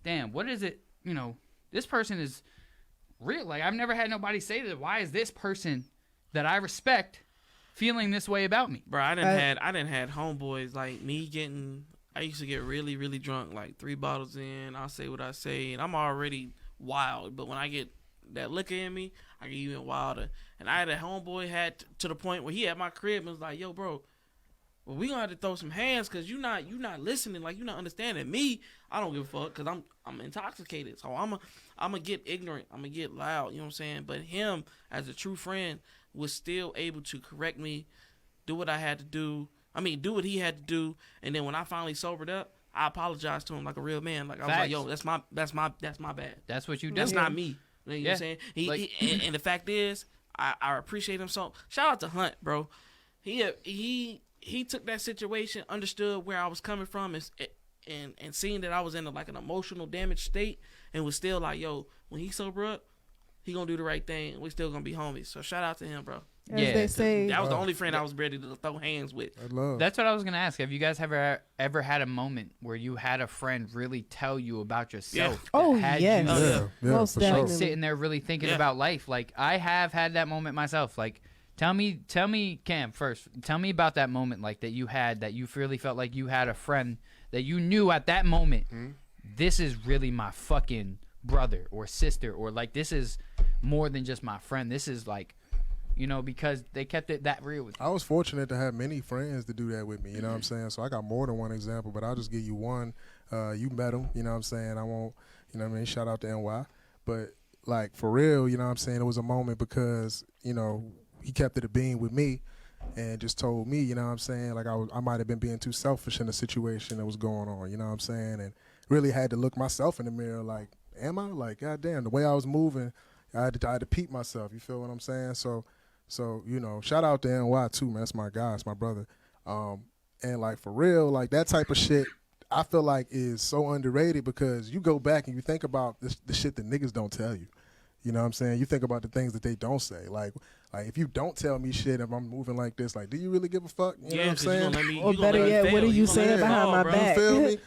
damn, what is it? This person is real. I've never had nobody say that. Why is this person that I respect feeling this way about me? Bro, I didn't had homeboys me getting. I used to get really, really drunk, 3 bottles in. I'll say what I say, and I'm already wild. But when I get that liquor in me, I get even wilder. And I had a homeboy to the point where he at my crib and was like, "Yo, bro, well, we gonna have to throw some hands because you not listening, you not understanding me. I don't give a fuck because I'm intoxicated. So I'm gonna get ignorant. I'm gonna get loud. You know what I'm saying? But him, as a true friend, was still able to correct me, do what I had to do. Do what he had to do. And then when I finally sobered up, I apologized to him like a real man. I was like, "Yo, that's my bad. That's what you did. That's not me." You know what I'm saying? And the fact is, I appreciate him so. Shout out to Hunt, bro. He took that situation, understood where I was coming from, and seeing that I was in an emotional damaged state, and was still like, "Yo, when he sober up, he gonna do the right thing. We still gonna be homies." So shout out to him, bro. As they say, that was the only friend I was ready to throw hands with. That's what I was gonna ask. Have you guys ever had a moment where you had a friend really tell you about yourself? Yeah. Oh yes, most definitely. Sitting there really thinking about life. I have had that moment myself. Tell me, Cam, first. Tell me about that moment that you had, that you really felt like you had a friend that you knew at that moment. This is really my fucking brother or sister, or this is more than just my friend. This is because they kept it that real with me. I was fortunate to have many friends to do that with me, you know what I'm saying? So I got more than one example, but I'll just give you one. You met him, you know what I'm saying? I won't, shout out to NY. But, for real, you know what I'm saying? It was a moment because, he kept it a bean with me. and just told me, you know what I'm saying, like I might have been being too selfish in the situation that was going on, you know what I'm saying, and really had to look myself in the mirror like, am I? Like, goddamn, the way I was moving, I had to peep myself, you feel what I'm saying? So, you know, shout out to NY too, man, that's my guy, it's my brother. And like for real, like that type of shit, I feel like is so underrated because you go back and you think about the shit that niggas don't tell you. You know what I'm saying? You think about the things that they don't say. Like if you don't tell me shit, if I'm moving like this, like, do you really give a fuck? You know what I'm saying? Or better yet, what are you saying behind my back? You feel me?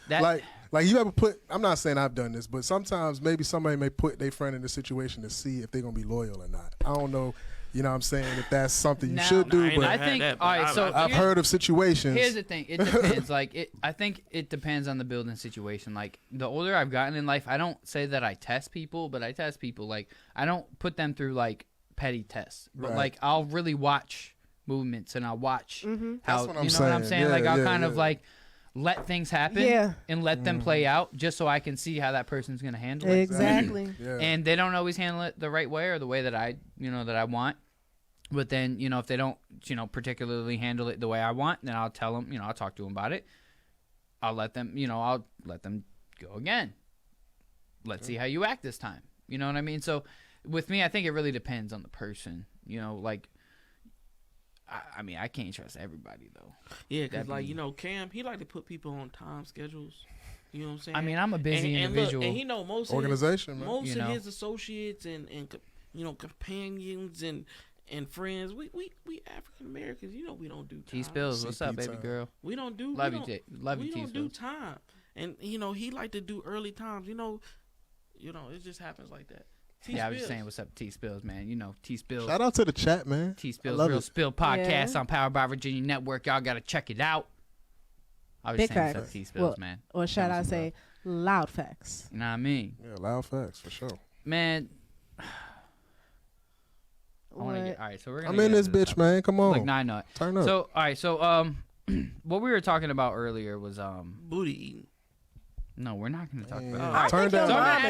Like you ever put, I'm not saying I've done this, but sometimes maybe somebody may put their friend in a situation to see if they're going to be loyal or not. I don't know. You know what I'm saying? If that's something you should do, but I think all right. So I've heard of situations. Here's the thing: it depends. I think it depends on the building situation. Like the older I've gotten in life, I don't say that I test people, but I test people. Like I don't put them through like petty tests, but like I'll really watch movements and I'll watch how what I'm saying. Yeah, like I'll kind of like let things happen and let them play out just so I can see how that person's going to handle it. Exactly. And they don't always handle it the right way or the way that I want. But then, if they don't, particularly handle it the way I want, then I'll tell them, I'll talk to them about it. I'll let them, go again. Let's see how you act this time. You know what I mean? So with me, I think it really depends on the person, I can't trust everybody though. Yeah, because Cam, he like to put people on time schedules. You know what I'm saying? I mean, I'm a busy individual. Look, and he know most organization, of his, most of his associates and companions and friends. We African Americans, we don't do time. T Spills, what's up, baby girl? We don't do love you, T Spills. We don't do time, and he like to do early times. It just happens like that. I was just saying what's up, T Spills, man. T Spills. Shout out to the chat, man. T Spills Real Spill podcast on Powered by Virginia Network. Y'all gotta check it out. I was Big just saying facts. what's up, T Spills, man. Or should I say, loud facts? You know what I mean? Yeah, loud facts for sure. Man. All right, so we're gonna. I'm in this bitch, man. Come on. Like 9 nut. Turn up. So all right, so what we were talking about earlier was booty eating. No, we're not going to talk about that. Turn it down. Turn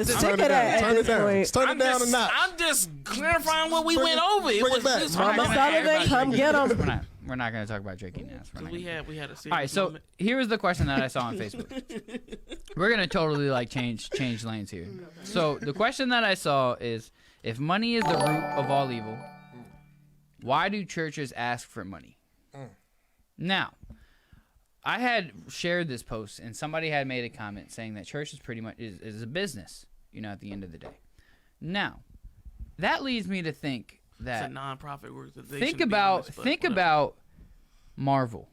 it down a notch. I'm just clarifying what we went over. It was this Mama Sullivan, come get them. We're not going to talk about drinking Nass. We had a all right, so here's the question that I saw on Facebook. We're going to totally change lanes here. So the question that I saw is, if money is the root of all evil, why do churches ask for money? Now, I had shared this post, and somebody had made a comment saying that church is pretty much is a business, at the end of the day. Now, that leads me to think that it's a non-profit organization. Think about Marvel,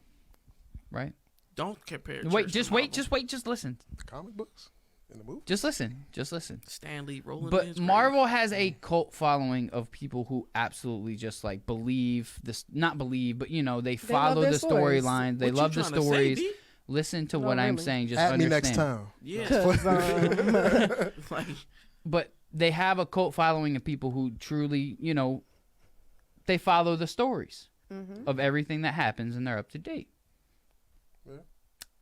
right? Don't compare. Just listen. Comic books in the movie. Just listen. Stanley rolling. But Marvel has a cult following of people who absolutely just believe this, not believe, but they follow the storyline. They love the stories. Listen to what I'm saying. Just at me understand. next time. Yeah. But they have a cult following of people who truly, they follow the stories of everything that happens, and they're up to date. Yeah.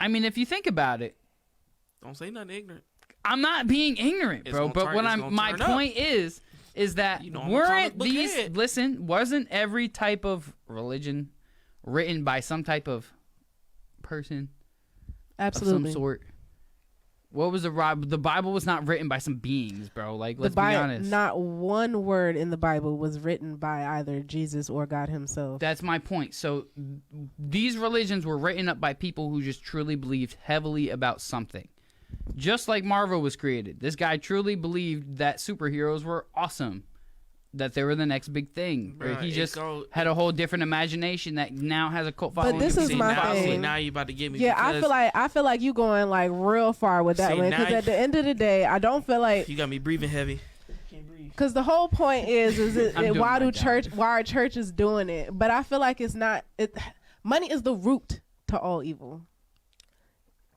I mean, if you think about it, don't say nothing ignorant. I'm not being ignorant, bro. But my point is that wasn't every type of religion written by some type of person? Absolutely. Of some sort. What was the Bible was not written by some beings, bro. Like, let's be honest. Not one word in the Bible was written by either Jesus or God himself. That's my point. So these religions were written up by people who just truly believed heavily about something. Just like Marvel was created. This guy truly believed that superheroes were awesome. That they were the next big thing. Right. He just had a whole different imagination that now has a cult following. But this is my thing. Now you about to get me. Yeah, I feel like you going like real far with that one. Because at the end of the day, I don't feel like you got me breathing heavy. Because the whole point is why are churches doing it? But I feel like it's not. Money is the root to all evil.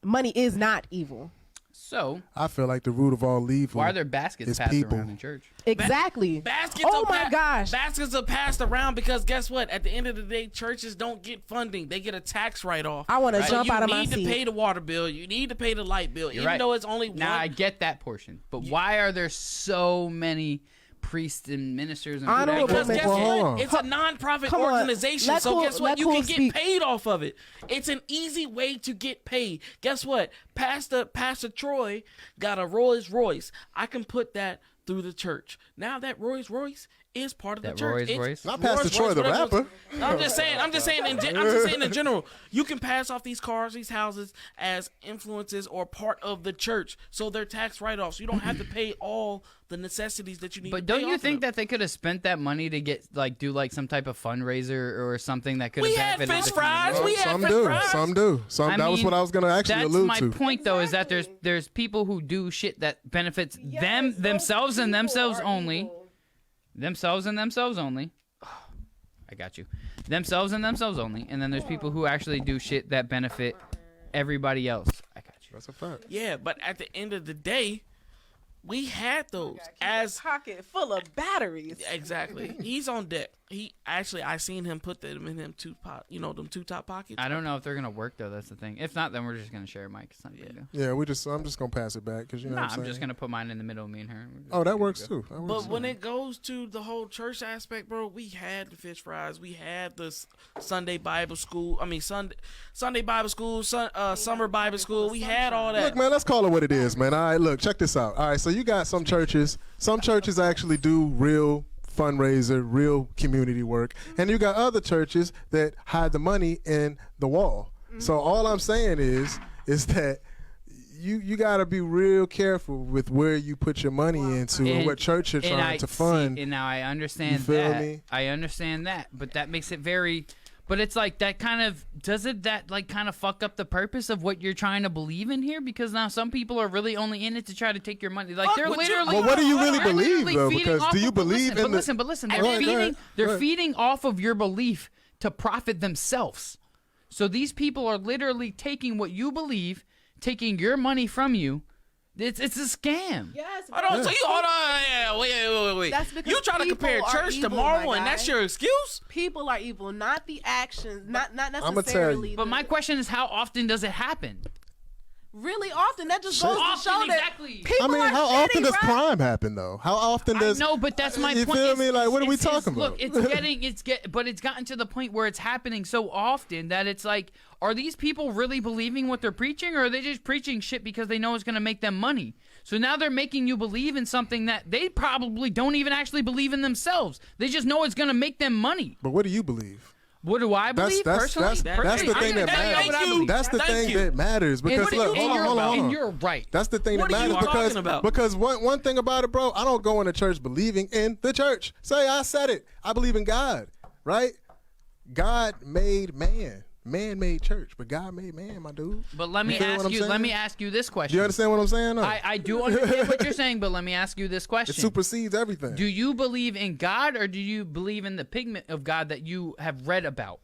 Money is not evil. So I feel like the root of all evil. Why are there baskets passed around in church? Exactly. Baskets. Oh my gosh. Baskets are passed around because guess what? At the end of the day, churches don't get funding. They get a tax write-off. I want to jump out of my seat. You need to pay the water bill. You need to pay the light bill. Even though it's only one. Now I get that portion. But why are there so many priests and ministers and Honorable whatever. Because guess Hold on. what? It's a non-profit Come on. organization. Let So Kool- guess what? let You Kool can speak. get paid off of it. It's an easy way to get paid. Guess what? Pastor Troy got a Rolls Royce. I can put that through the church. Now that Rolls Royce is part of the That church. Rolls Royce? Not Pastor Troy, the whatever it rapper. was. I'm just saying in general, you can pass off these cars, these houses as influences or part of the church, so they're tax write-offs. You don't have to pay all the necessities that you need. But to pay don't you off think of them. that they could have spent that money to get do some type of fundraiser or something that could have We had benefited fish the community? fries. We had Some fish do. fries. Some do. I That was mean, what I was going to actually That's allude my to. point, though, is that there's people who do shit that benefits themselves and themselves only. Themselves and themselves only. I got you. Themselves and themselves only. And then there's people who actually do shit that benefit everybody else. I got you. That's a fact. Yeah, but at the end of the day, we had those as pocket full of batteries. exactly. He's on deck. I seen him put them in them them two top pockets. I don't know if they're going to work, though. That's the thing. If not, then we're just going to share a mic. It's not a big deal. Yeah, I'm just going to pass it back because you know Nah, what I'm I'm saying. just going to put mine in the middle of me and her. Oh, that works too. That works But too. when it goes to the whole church aspect, bro, we had the fish fries. We had the Sunday Bible school. I mean, Sunday Bible school, summer Bible school. We had all that. Look, man, let's call it what it is, man. All right, look, check this out. All right, so you got some churches. Some churches actually do real fundraiser, real community work, and you got other churches that hide the money in the wall. So all I'm saying is that you got to be real careful with where you put your money into and what church you're trying to fund. And now I understand feel that. me? I understand that, but that makes it very. But it's like that kind of kind of fuck up the purpose of what you're trying to believe in here, because now some people are really only in it to try to take your money. Like they're Fuck what you- literally. Well, what do you really they're believe, literally though? feeding Because off do you of- but believe listen, in but the- listen, Go they're ahead, go feeding. ahead, go They're ahead. feeding off of your belief to profit themselves. So these people are literally taking what you believe, taking your money from you. It's a scam. Yes. Hold on, so you hold on. Yeah, wait. That's because You trying to people compare are church to evil, Marvel, my and guy. that's your excuse? People are evil, not the actions, not tell necessarily. you. But my question is, how often does it happen? really often that just Shit. goes to Often, show that exactly. people I mean, are how shitty, often does bro. crime happen though? How often does? No, but that's my you point. feel me? Like, what are we talking about? Look, but it's gotten to the point where it's happening so often that it's like, are these people really believing what they're preaching, or are they just preaching shit because they know it's going to make them money? So now they're making you believe in something that they probably don't even actually believe in themselves. They just know it's going to make them money. But what do you believe? What do I believe personally? That's the Personally, I'm thing gonna that tell you matters. what I believe. That's the Thank thing you. that matters because And, look, and hold on, hold on. you're right. That's the thing What that are you matters because talking about? because one thing about it, bro, I don't go into church believing in the church. Say I said it. I believe in God, right? God made man. Man made church, but God made man, my dude. But let me You feel what ask I'm you. saying? Let me ask you this Do question. you understand what I'm saying? No. I do understand what you're saying, but let me ask you this question. It supersedes everything. Do you believe in God, or do you believe in the pigment of God that you have read about?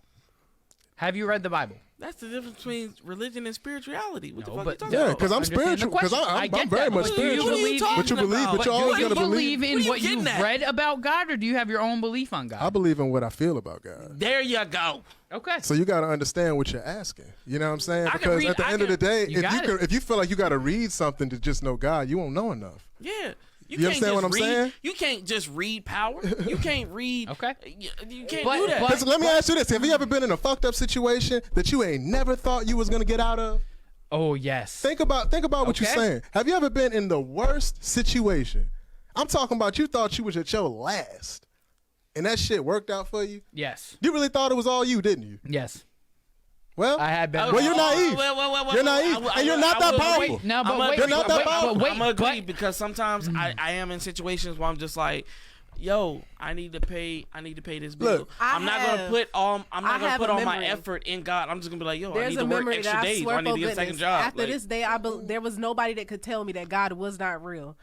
Have you read the Bible? That's the difference between religion and spirituality. What the No, fuck but you talking Yeah, about? because I'm Understand the spiritual. Because question. I I'm get very that, much but do you spiritual. believe- But you believe, but But you're do always you gonna believe. believe in What are you what getting you've at? read about God, or do you have your own belief on God? I believe in what I feel about God. There you go. Okay. So you got to understand what you're asking. You know what I'm saying? I can Because read- at the I end of the can- day, You got it. if you feel like you got to read something to just know God, you won't know enough. Yeah. You can't understand just what I'm read, saying? You can't just read power. You can't read. Okay. You can't But- do that. but- Because let me ask you this: have you ever been in a fucked up situation that you ain't never thought you was gonna get out of? Oh yes. Think about what you're Okay. saying. Have you ever been in the worst situation? I'm talking about you thought you was at your last, and that shit worked out for you. Yes. You really thought it was all you, didn't you? Yes. Well, I had been. Well, you're naive. Well, You're naive, and you're not that powerful. Wait, no, but I'm wait, You're not that wait, powerful. but wait, I'm gonna agree but- because sometimes I am in situations where I'm just like, yo, I need to pay this bill. Look, I'm not gonna put all my have a my memory. effort in God. I'm just gonna be like, yo, I There's need a to work memory extra that I days. Or swear I need for to get a second goodness. job. After Like, this day, there was nobody that could tell me that God was not real.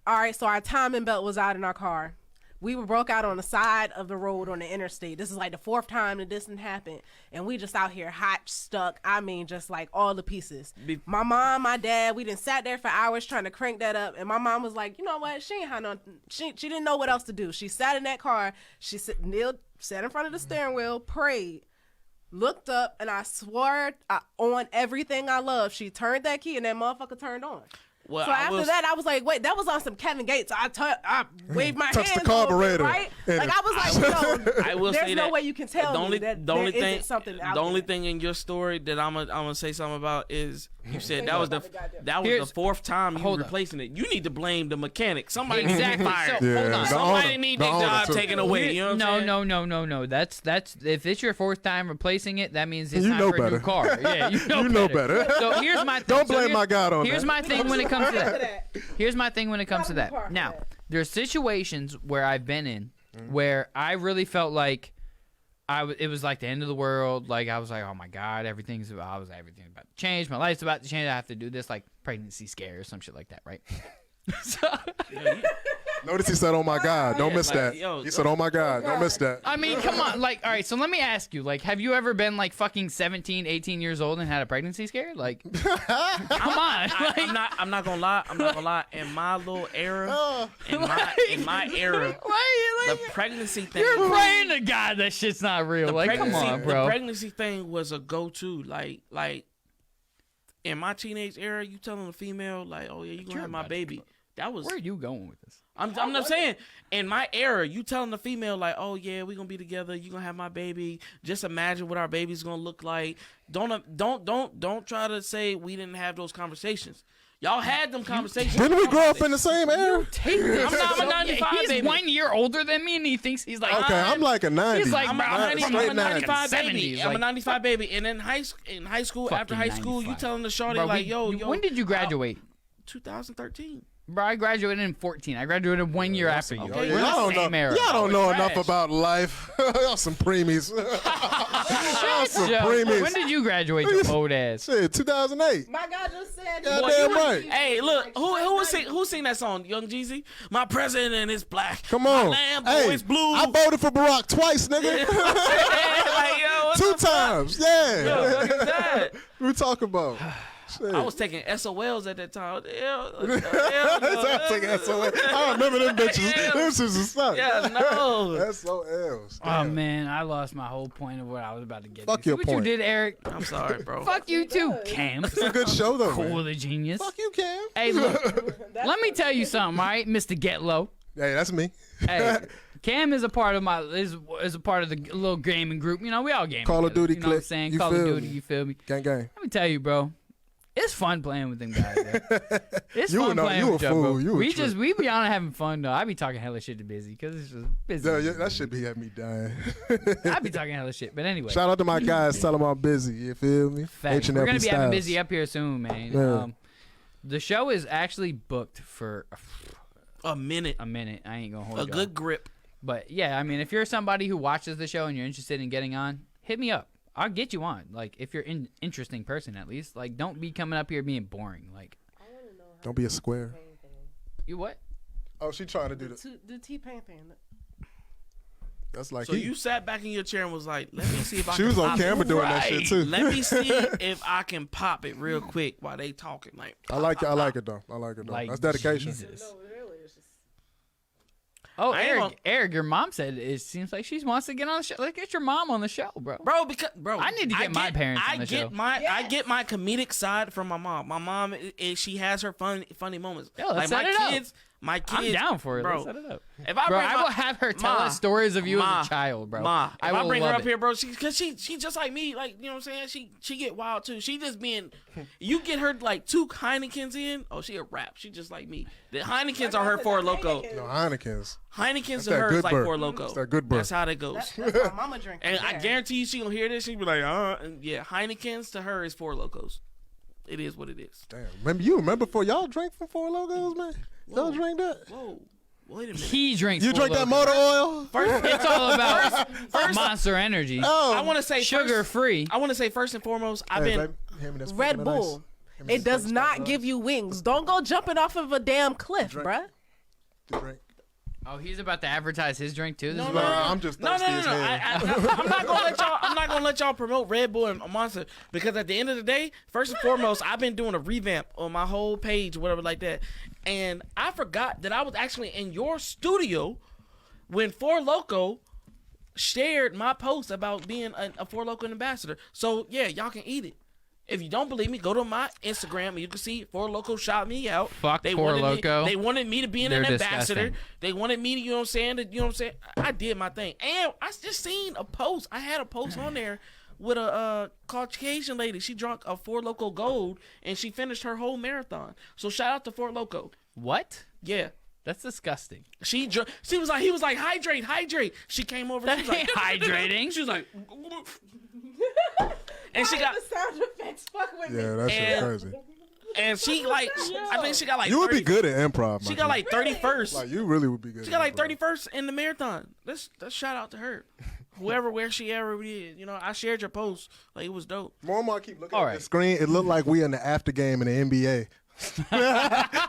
All right, so our timing belt was out in our car. We were broke out on the side of the road on the interstate. This is like the fourth time that this didn't happen. And we just out here hot, stuck. I mean, just like all the pieces. My mom, my dad, we done sat there for hours trying to crank that up. And my mom was like, you know what? She ain't had no, she didn't know what else to do. She sat in that car. She sat in front of the steering wheel, prayed, looked up, and I swore on everything I love. She turned that key and that motherfucker turned on. Well, So after that, I was like, wait, that was on some Kevin Gates. I waved my Touched the hands over it, carburetor. right? And Like I was like, I will there's say no that way you can tell me that there isn't something out the only there. thing in your story that I'm gonna say something about is you said that was the Here's- fourth time you hold up. replacing it. You need to blame the mechanic. Somebody needs to Exactly. be fired. So, Yeah, hold on. the Somebody owner- need the their owner job too. taken away. You know what I'm saying? No. That's if it's your fourth time replacing it, that means it's You time know for a new better. car. Yeah, you know You know better. So here's my thing. Don't So blame here's- my God on Here's that. my thing when it comes to that. that. Here's my thing when it comes to Gotta be that. part of Now, that. there's situations where I've been in where I really felt like it was like the end of the world. Like I was like, oh my God, everything's about to change. My life's about to change. I have to do this, like pregnancy scare or some shit like that, right? So Notice he said, "Oh my God, don't miss like, that." yo, He said, "Oh my God, don't miss that." I mean, come on. Like, all right, so let me ask you, like, have you ever been like fucking 17, 18 years old and had a pregnancy scare? Like, come on. Like, I'm not gonna lie. In my little era, in my era, the pregnancy thing. you're praying to God that shit's not real. Like, come on, The bro. pregnancy thing was a go-to. Like in my teenage era, you telling a female like, "Oh yeah, you gonna have my baby." That was. Where are you going with this? I'm not saying in my era, you telling the female like, "Oh yeah, we gonna be together. You gonna have my baby." Just imagine what our baby's gonna look like. Don't try to say we didn't have those conversations. Y'all had them conversations. Didn't we grow up in the same era? Take this. I'm a 95 He's baby. 1 year older than me, and he thinks he's like, Okay, I'm like a 90. He's like, I'm bro, a Straight 95 90s. baby. I'm a 95 baby. And in high school, after Fucking high school, you 95. telling the shorty Bro, like, yo. when did you graduate? 2013. Bro, I graduated in 14. I graduated 1 year after you. okay. We're in Y'all the don't same know. era. Y'all don't know Trash. enough about life. Y'all some preemies. Y'all some Joe, preemies. when did you graduate, you old ass? Shit, 2008. My God just said. Goddamn right. Hey, look, who sing that song? Young Jeezy? My president is black. Come on. My lamb Hey, is blue. I voted for Barack twice, nigga. Like, yo, what 2 the fuck? times. Yeah. Yo, what is that? We talk about. Shit. I was taking SOLs at that time. I take SOL. I remember them bitches. Yeah. Them shits was stuck. Yeah, no. SOLs. Oh man, I lost my whole point of what I was about to get. Fuck to. your See what point. you did, Eric? I'm sorry, bro. Fuck you too, Cam. It's a good show though. Cool, Man. the genius. Fuck you, Cam. Hey, look. Let me tell you something, all right, Mr. Get Low. Hey, that's me. Hey, Cam is a part of is a part of the little gaming group. You know, we all game. Call of together, Duty you know what I'm click. saying? You Call of feel Duty. me? You feel me? Gang, gang. Let me tell you, bro. It's fun playing with them guys. Bro. It's You fun a- playing you with a y'all, bro. fool. You a we trip. we be on having fun though. I be talking hella shit to Busy because it's just busy. Yeah, that should be at me dying. I be talking hella shit. But anyway, Shout out to my guys. Tell them I'm busy. You feel me? facts. H&F We're gonna be having Styles. Busy up here soon, man. Yeah. The show is actually booked for A minute. a minute. I ain't gonna hold A y'all. good grip. But yeah, I mean, if you're somebody who watches the show and you're interested in getting on, hit me up. I'll get you on. Like, if you're an interesting person, at least. Like, don't be coming up here being boring. Like, Don't be a square. you what? Oh, she trying to do this. The T-Pain thing. That's like So you sat back in your chair and was like, let me see if I She can was on pop camera it. doing that shit too. Let me see if I can pop it real quick while they talking. Like, I like it. I like it though. I like it though. Like, That's dedication. Jesus. Really, it's just. Oh, I ain't gonna- Eric, your mom said it seems like she wants to get on the show. Like, get your mom on the show, bro. bro, I need to get my parents on the show. I get my comedic side from my mom. My mom, she has her funny moments. Yo, let's like set it up. my kids. I'm down for it. bro. Let's set it up. If I Bro, bring I my- will have her tell Ma, us stories of you Ma, as a child, bro. Ma, if I will bring her love up it. here, bro, because she just like me, like, you know what I'm saying? She get wild too. She just being, you get her like 2 Heinekens in, oh, she a rap. She just like me. The Heinekens are her Four Loko. No, Heineken's. Heinekens That's to that her good is like bird. Four Loko. That's that good bird. That's how that goes. That's my mama drink. And I guarantee you she gonna hear this. She be like, and yeah, Heinekens to her is Four Locos. It is what it is. Damn. Remember before y'all drank from Four Logos, man? Y'all drink that? Whoa, wait a minute. He drinks. You Four drink that Loko. motor oil? It's all about Monster Energy. Oh, I want to say Sugar first, free. I want to say first and foremost, I've Hey, been. baby, hand me this Red fucking ice. Bull. Hand me It this does fucking not ice. give you wings. Don't go jumping off of a damn cliff, Drink. bruh. The drink. Oh, he's about to advertise his drink too. This No, is no, what- no, I'm just no, thirsty no, as no, no. hell. I'm not gonna let y'all. I'm not gonna let y'all promote Red Bull and Monster because at the end of the day, first and foremost, I've been doing a revamp on my whole page, whatever like that, and I forgot that I was actually in your studio when Four Loko shared my post about being a Four Loko ambassador. So yeah, y'all can eat it. If you don't believe me, go to my Instagram and you can see Four Loko shout me out. Fuck they Four wanted Loko. They wanted me to be an They're ambassador. disgusting. They wanted me to, you know what I'm saying? You know what I'm saying? I did my thing. And I just seen a post. I had a post on there with a Caucasian lady. She drank a Four Loko Gold and she finished her whole marathon. So shout out to Four Loko. What? Yeah. That's disgusting. He was like, hydrate. She came over. That She was ain't like, hydrating. She was like, and she got the sound effects. Fuck with me. Yeah, that shit crazy. and she like, I think she got like. You would 30 be good at improv. She got like 31st. Like you really would be good. She got like at improv. 31st in the marathon. Let's shout out to her. Where she ever is. You know, I shared your post. Like, it was dope. More and more I keep looking All at right. the screen. It looked like we in the after game in the NBA.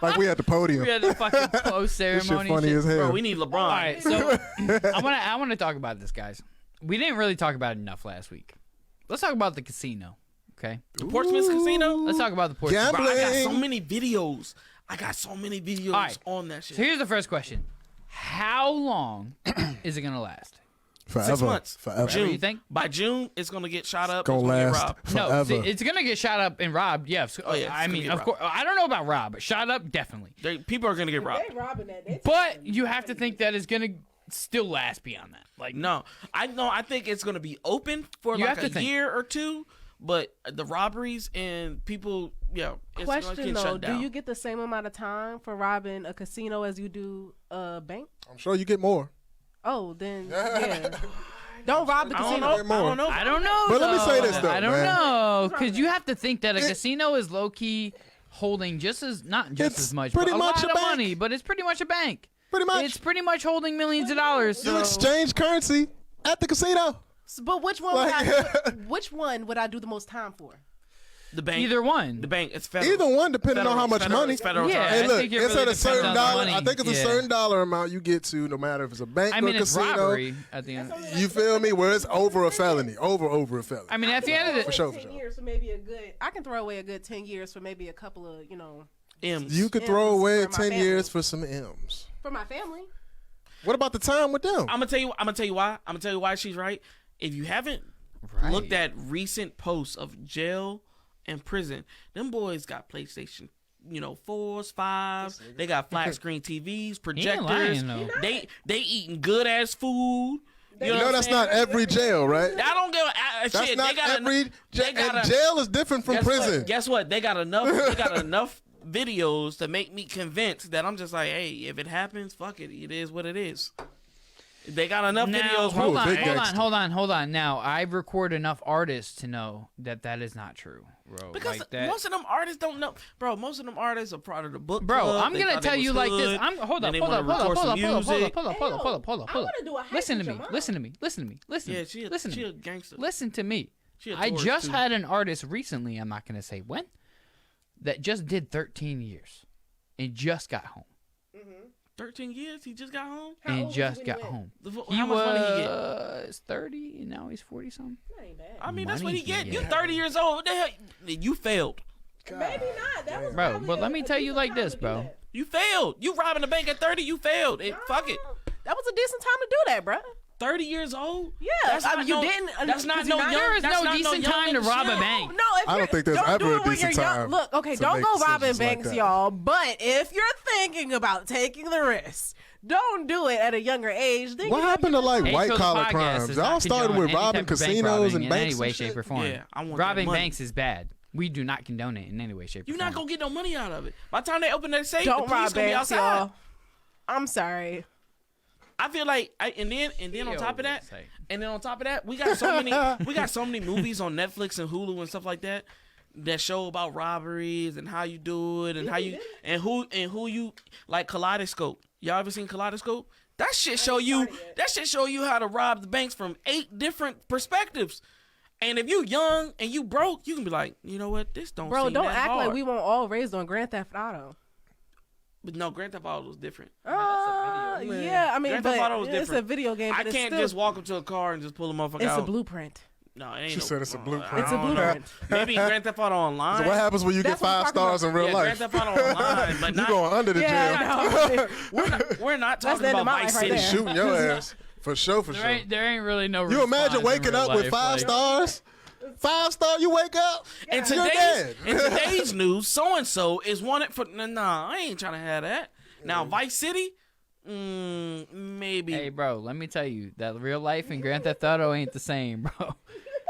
Like we at the podium. We had the fucking post This shit ceremony. funny shit. as hell. Bro, we need LeBron. All right, so I want to talk about this, guys. We didn't really talk about it enough last week. Let's talk about the casino, okay? The Portsmouth Casino? Let's talk about the Portsmouth. Gambling. Bro, I got so many videos. All right. On that shit. So here's the first question: how long is it gonna last? Forever. 6 months. Forever. June. You think? By June, it's gonna get shot up. Gonna it's gonna get last robbed. No, forever. it's gonna get shot up and robbed. Yes. Oh, yeah, it's I gonna mean, get of robbed. course. I don't know about robbed, but shot up definitely. People are gonna get robbed. They robbing that. But you have to think that it's gonna still last beyond that. Like, No, I think it's gonna be open for You like have to a think. year or two. But the robberies and people, it's gonna Question get though, shut down. do you get the same amount of time for robbing a casino as you do a bank? I'm sure you get more. Oh, then yeah. Don't rob the I don't casino. know. I don't know. But let me say though. this, though, I don't man. know because you have to think that a casino is low key holding not just It's as much, pretty but a much lot a of bank. money. But it's pretty much a bank. Pretty much. It's pretty much holding millions of dollars. You So exchange currency at the casino. But which one? Which one would I do the most time for? The bank. either one. The bank. It's federal. Either one, depending on how much Federal- money. it's federal Yeah. charge. Hey, I look, think it it's really at a depends certain on the dollar. money. I think it's a Yeah. certain dollar amount you get to, no matter if it's a bank I or mean, a it's casino. robbery at the end. You feel me? Where it's over a felony, over a felony. I mean, at the end of For the sure. 10 years for maybe a good. I can throw away a good 10 years for maybe a couple of M's. You could M's throw away for my 10 family. years for some M's. for my family. What about the time with them? I'm gonna tell you why. I'm gonna tell you why she's right. If you haven't Right. looked at recent posts of jail and prison, them boys got PlayStation, 4s, 5s. They got flat screen TVs, projectors. lying, though. They eating good ass food. You what know I'm that's saying? not every jail, right? I don't give That's shit. not They got every they got and jail is different from guess prison. What? Guess what? They got enough. They got enough videos to make me convinced that I'm just like, hey, if it happens, fuck it. It is what it is. They got enough Now, videos. hold Ooh, on, big hold on, gangster. hold on. Now, I record enough artists to know that is not true, bro. Because like that. most of them artists don't know, bro. Most of them artists are part of the book Bro, club. I'm They gonna thought they tell you was like this. hood, I'm hold then up, they hold wanna up, hold up, record hold some up, hold up, hold music. up, hold up, hold up, hold up, hold up, I hold up. wanna do a hike Listen to with me, your mom. listen to me, listen to me, listen to Yeah, me, she listen to a me. gangster. Listen to me. She a I tourist, just too. had an artist recently. I'm not gonna say when. That just did 13 years, and just got home. 13 years. He just got home. How old And was just he got when he home. How He much money he get? was 30, and now he's 40 something. That ain't bad. I mean, that's what Money he get. he You get. 30 years old. What the hell? You failed. Maybe not. That was Bro, probably but let me a tell you decent like time this, to do bro. that. You failed. You robbing a bank at 30. You failed. Fuck it. That was a decent time to do that, bro. 30 years old. Yeah, That's I not mean, you no- didn't. That's not 'cause no you're not- young. There is that's no not decent young time to nigga rob a shit. bank. No, if I don't you're- think there's don't ever do a it when decent you're young. time Look, okay, to don't make go robbing decisions like banks, that. y'all. But if you're thinking about taking the risk, don't do it at a younger age. Then What you happened to like Hey, white so the collar podcast crimes? is Y'all not started condone with any robbing type of bank casinos robbing and in banks any way, and shape, shit. or form. Yeah, I want that robbing money. banks is bad. We do not condone it in any way, shape, or You're form. not gonna get no money out of it. By the time they open that safe, don't the police rob gonna be banks, outside. y'all. I'm sorry. I feel like, and then on Yo, top of that, say. we got so many movies on Netflix and Hulu and stuff like that show about robberies and how you do it and how you and who you like. Kaleidoscope. Y'all ever seen Kaleidoscope? That shit show you how to rob the banks from 8 different perspectives. And if you young and you broke, you can be like, you know what, this don't Bro, seem don't that act hard. like we weren't all raised on Grand Theft Auto. But no, Grand Theft Auto was different. Yeah, I mean, Grand but Theft Auto was it's a different. video game. I But it's can't still, just walk up to a car and just pull a motherfucker It's out. a blueprint. No, it ain't. She said it's a blueprint. It's a I don't know. blueprint. Maybe Grand Theft Auto Online. So what happens when you get That's what I'm 5 talking stars in real Yeah, life? Grand Theft Auto Online, but You not. going under the jail? Yeah, We're not That's talking the end about of my Vice life right City. there. Shooting your ass. For sure, for sure. There ain't really no. You imagine response in waking real up with life, 5 like- stars? 5-star, you wake up. And You're dead. in today's news, so and so is wanted for. Nah, I ain't trying to have that. Now Vice City, maybe. Hey, bro, let me tell you that real life and Grand Theft Auto ain't the same, bro.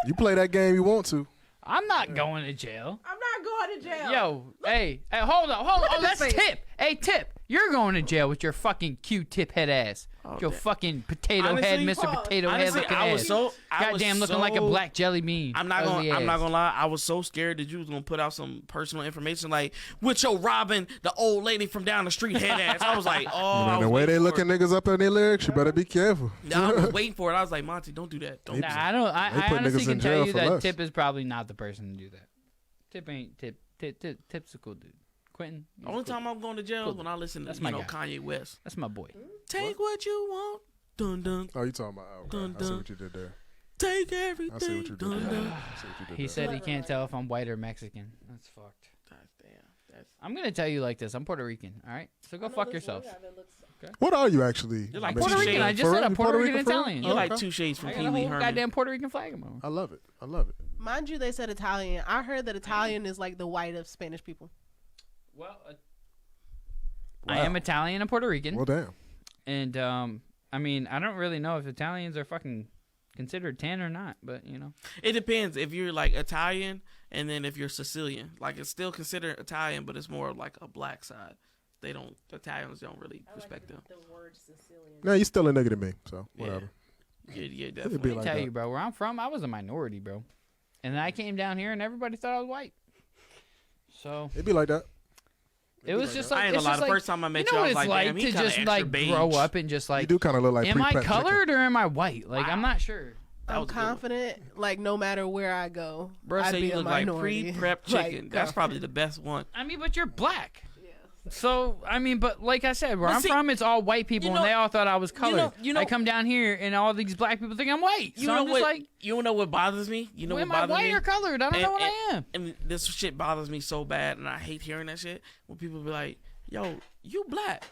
You play that game you want to. I'm not going to jail. I'm not going to jail. Yo, hey, hold on. Oh, that's face. Tip. Hey, Tip, you're going to jail with your fucking Q-tip head ass. Your fucking potato head, Honestly, Mr. Potato Head honestly, looking I was ass. so Goddamn, looking like a black jelly bean. I'm not gonna lie. I was so scared that you was gonna put out some personal information like with your robbing the old lady from down the street head ass. I was like, oh. Man, the way they looking niggas up in their lyrics, you better be careful. I was waiting for it. I was like, Monty, don't do that. Don't. Nah, I don't. I put honestly niggas can in tell jail you for that less. Tip is probably not the person to do that. Tip ain't Tip. Tip's a cool dude. Quentin. The only time I'm going to jail is when I listen to That's my guy. Kanye West. That's my boy. Take what you want. Dun dun. Oh, you talking about? Okay. Dun, I see dun. what you did there. Take everything. I see what you did Dun, there. dun. I see what you did He there. said he can't tell if I'm white or Mexican. That's fucked. God damn. That's I'm gonna tell you like this. I'm Puerto Rican. All right, so go fuck yourself. What are you actually? You're like Basically? Puerto Rican. I just For said real? I'm Puerto Rican for real? Italian. you're like Okay. 2 shades from I Pee got a Wee whole Herman. goddamn Puerto Rican flag in my room. I love it. I love it. Mind you, they said Italian. I heard that Italian is like the white of Spanish people. Well, I am Italian and Puerto Rican, Well, damn. and I mean, I don't really know if Italians are fucking considered tan or not, but you know. It depends if you're like Italian and then if you're Sicilian. Like it's still considered Italian, but it's more like a black side. Italians don't really respect them. The word Sicilian. No, you still a nigga to me, so whatever. Yeah, It'd definitely. be I like tell that. you, bro, where I'm from, I was a minority, bro, and then I came down here and everybody thought I was white. So It'd be like that. it was just I like ain't it's gonna lie. just The like, first time I met you know you, I what was it's like, like damn, he to kinda just extra like beige. grow up and just You like, do kind of look like am I pre-prep chicken. colored or am I white? Like I'm not sure. That I'm was a good one. confident, like no matter where I go, Bro, I'd say be you a look like minority. pre-prep Like, chicken. That's probably the best one. I mean, but you're black. Yeah. So I mean, but like I said, where But I'm see, from, it's all white people, you know- and they all thought I was colored. you know- I come down here, and all these black people think I'm white. You so know I'm just what? like, You know what bothers me? You know am what I bothers white me? or colored? I don't know what I am. And this shit bothers me so bad, and I hate hearing that shit. When people be like, "Yo, you black."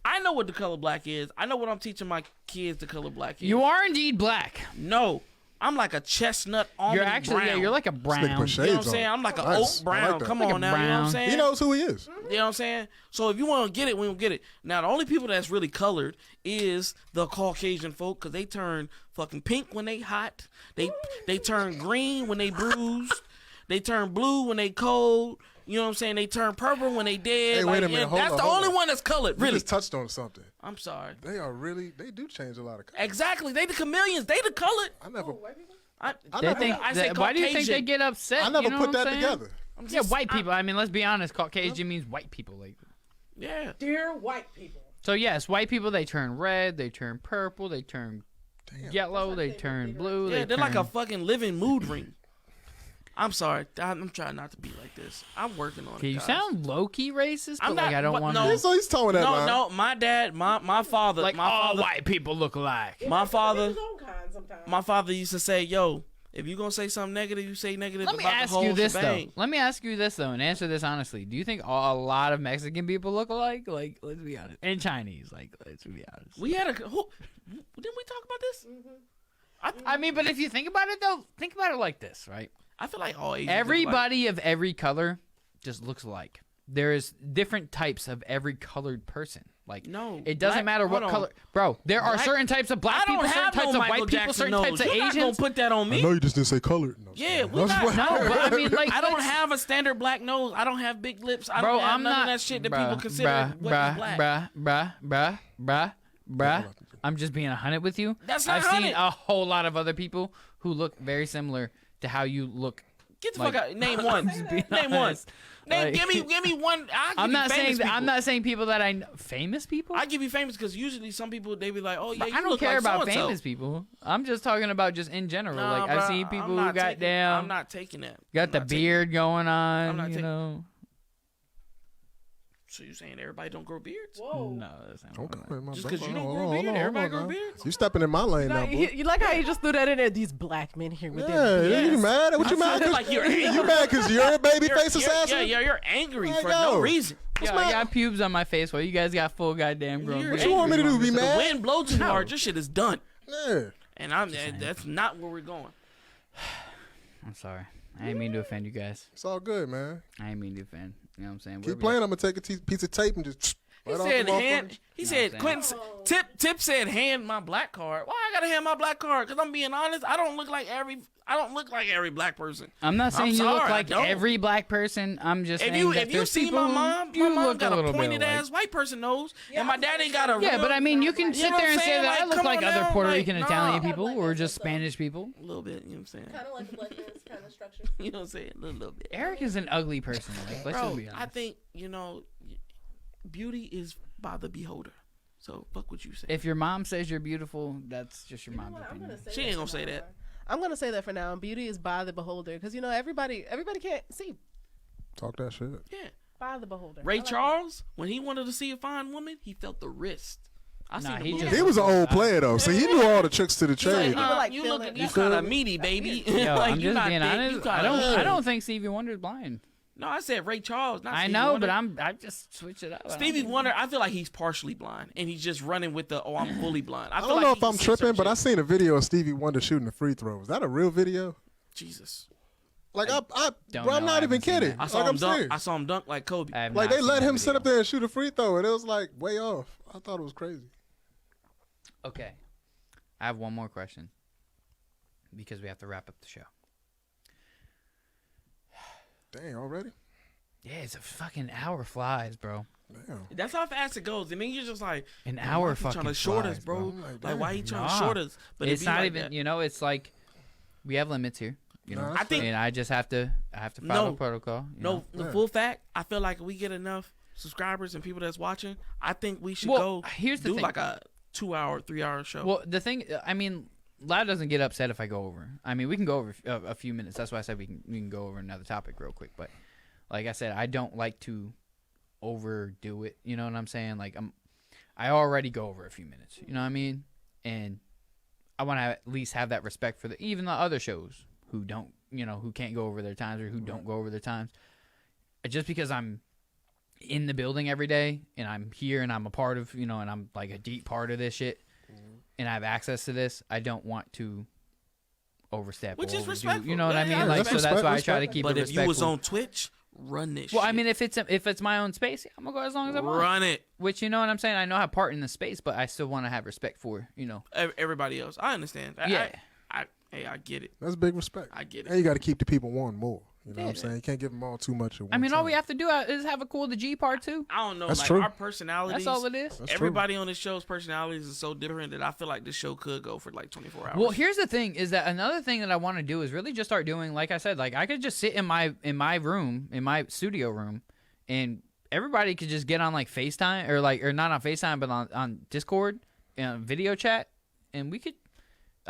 I know what the color black is. I know what I'm teaching my kids the color black is. You are indeed black. No, I'm like a chestnut almond You're actually, brown. yeah, you're like a Nigga brown. put You know what I'm shades saying? on. I'm like an Nice. oak brown. I like that. Come Like a on now, you know what I'm brown. saying? He knows who he is. You know what I'm saying? So if you want to get it, we don't get it. Now the only people that's really colored is the Caucasian folk, because they turn fucking pink when they hot. They turn green when they bruised. They turn blue when they cold. You know what I'm saying? They turn purple when they dead. Hey, wait a minute. yeah, Hold that's on, the hold only on. one that's colored. You Really? just touched on something. I'm sorry. They do change a lot of colors. Exactly. They the chameleons. They the colored. I never I They never- think. I say Why do you think they Caucasian. get upset? I never you know put what that I'm saying? together. I'm Yeah, just- white people. I mean, let's be honest. Caucasian means white people. Like, Yeah. Dear white people. so yes, white people. They turn red. They turn purple. They turn yellow. They turn blue. Yeah, they they're like a turn- fucking living mood ring. I'm sorry. I'm trying not to be like this. I'm working on it. Okay, you guys. sound low key racist, but I'm like not- I don't but want no. to. So he's towing that No, line. no. My dad, my father, Like my all father, white people look alike. my father, His own kind sometimes. my father used to say, "Yo, if you gonna say something negative, you say negative Let me about ask the whole you this shebang." though. Let me ask you this though, and answer this honestly. Do you think a lot of Mexican people look alike? Like, let's be honest. And Chinese, like, let's be honest. We had a didn't we talk about this? I mean, but if you think about it though, think about it like this, right? I feel like all Asians look Everybody of every color just looks alike. There is different types of every colored person. Like, No, it doesn't black- matter what hold on. color. Bro, there are Black- certain types of I black don't people, certain have types no of Michael white people, Jackson certain nose. types of You're not gonna Asians. put that on I me. know you just didn't say colored. No, Yeah, sorry. we not. No, but I mean, like, I don't let's- have a standard black nose. I don't have big lips. I Bro, don't have I'm none not of that shit that bruh, people consider bruh, what is black. bruh. I'm just being 100 with you. That's not I've seen 100. a whole lot of other people who look very similar to how you look. Get the Like- fuck out. Name one. being Name one. honest. Name. Like- Give me one. I'm not saying that. I'm not saying people that I know. Famous people. I give you famous because usually some people they be like, oh yeah, But you I don't look care like about so-and-so. famous people. I'm just talking about just in general. Nah, like I've bruh, seen I'm people who not got taking- down, I'm not taking that. got I'm the not taking- beard going I'm on. not You taking- know. So you saying everybody don't grow beards? Whoa. No, that's not Okay, what I'm my Just bad. 'cause you don't Hold grow on, beard, hold on, everybody hold on, grow now. beards? You stepping in my lane now, boy. You like how you just threw that in there? These black men here with their Yeah, beards. you mad? What you I mad? feel 'Cause- like you're you mad because you're a baby face assassin? Yeah, you're angry Like, for no yo. reason. Yo, I got pubes on my face while you guys got full goddamn grown. You're beards. What you want me to do? Be The mad? wind blow too hard, your shit is done. Yeah. And that's not where we're going. I'm sorry. I ain't mean to offend you guys. It's all good, man. I ain't mean to offend. You know what I'm saying? Keep playing. I'm gonna take a piece of tape and just. He right off said the hand. motherfucker. He No, said I'm Quentin. Tip said hand my black card. Why I gotta hand my black card? Cause I'm being honest. I don't look like every black person. I'm not saying you look sorry, I like don't. every black person. I'm just If saying you that if you there's see people my who mom do look got a little bit pointed alike. ass white person nose, and my dad ain't got a. Yeah, real, but I mean, you can You sit know there what and I'm say saying? that I Like, look come like on other now, Puerto like, Rican, nah. Italian Got people black or nose just stuff. Spanish people. a little bit. You know what I'm saying? Kind of like the black man's kind of structure. You know what I'm saying? A little bit. Eric is an ugly person. Like, let's Bro, just be honest. I think beauty is by the beholder. So fuck what you say. If your mom says you're beautiful, that's just your mom's opinion. She ain't gonna say that. I'm gonna say that for now. Beauty is by the beholder, because everybody can't see. Talk that shit. Yeah. By the beholder. Ray I like Charles, when he wanted to see a fine woman, he felt the wrist. I Nah, seen he the just- movie. He was an old player though, so he knew all the tricks to the He's like, trade. People like you feel looking, it. you You kind feel of me? meaty, baby. Yo, Like, I'm you just not being thick, honest. you I kinda don't hood. think Stevie Wonder's blind. No, I said Ray Charles. Not I Stevie know, Wonder. but I just switch it up. I don't Stevie think- Wonder. I feel like he's partially blind, and he's just running with the I'm fully blind. I feel don't like know he if I'm can see tripping, certain but I shit. seen a video of Stevie Wonder shooting a free throw. Is that a real video? Jesus. Like don't bro, I'm know. I not even haven't seen kidding. that. I saw Like him I'm dunk. serious. I saw him dunk like Kobe. I have Like not they let seen him that sit up video. there and shoot a free throw, and it was like way off. I thought it was crazy. Okay. I have one more question because we have to wrap up the show. Dang, already? Yeah, it's a fucking hour flies, bro. Damn. That's how fast it goes, and then you're just like, An why hour he fucking trying to short flies, us, bro. I'm like, Like, damn. why he trying Nah. to short us? But It's it be not like even, that. it's like we have limits here. Nah, Know, that's I think- and I just have to follow No. protocol. you No, know? the Yeah. full fact, I feel like if we get enough subscribers and people that's watching, I think we should Well, go here's the do thing. like a 2-hour, 3-hour show. Well, the thing, I mean, Loud doesn't get upset if I go over. I mean, we can go over a few minutes. That's why I said we can go over another topic real quick. But like I said, I don't like to overdo it. You know what I'm saying? Like I already go over a few minutes. You know what I mean? And I want to at least have that respect for even the other shows who don't, who can't go over their times or who don't go over their times. Just because I'm in the building every day and I'm here and I'm a part of, and I'm like a deep part of this shit. And I have access to this, I don't want to overstep. Which or is overdo, respectful. You know what I Yeah, mean? yeah, Like, that's so that's why I respect- try to keep but it if you was respectful. on Twitch, run this Well, shit. I mean, if it's my own space, I'm gonna go as long as I want. run it. Which you know what I'm saying? I know I have part in the space, but I still want to have respect for Everybody else. I understand. Yeah. I get it. That's big respect. I get it. And you got to keep the people wanting more. You know what I'm Yeah. saying? You can't give them all too much at one I mean, all we time. have to do is have a Cool the G part too. I don't know. That's like true. our personalities. That's all it is. That's Everybody on this show's personalities is so different that I feel like this show could go for like 24 hours. Well, here's the thing: is that another thing that I want to do is really just start doing, like I said, like I could just sit in my room, in my studio room, and everybody could just get on like FaceTime or not on FaceTime, but on Discord, video chat, and we could.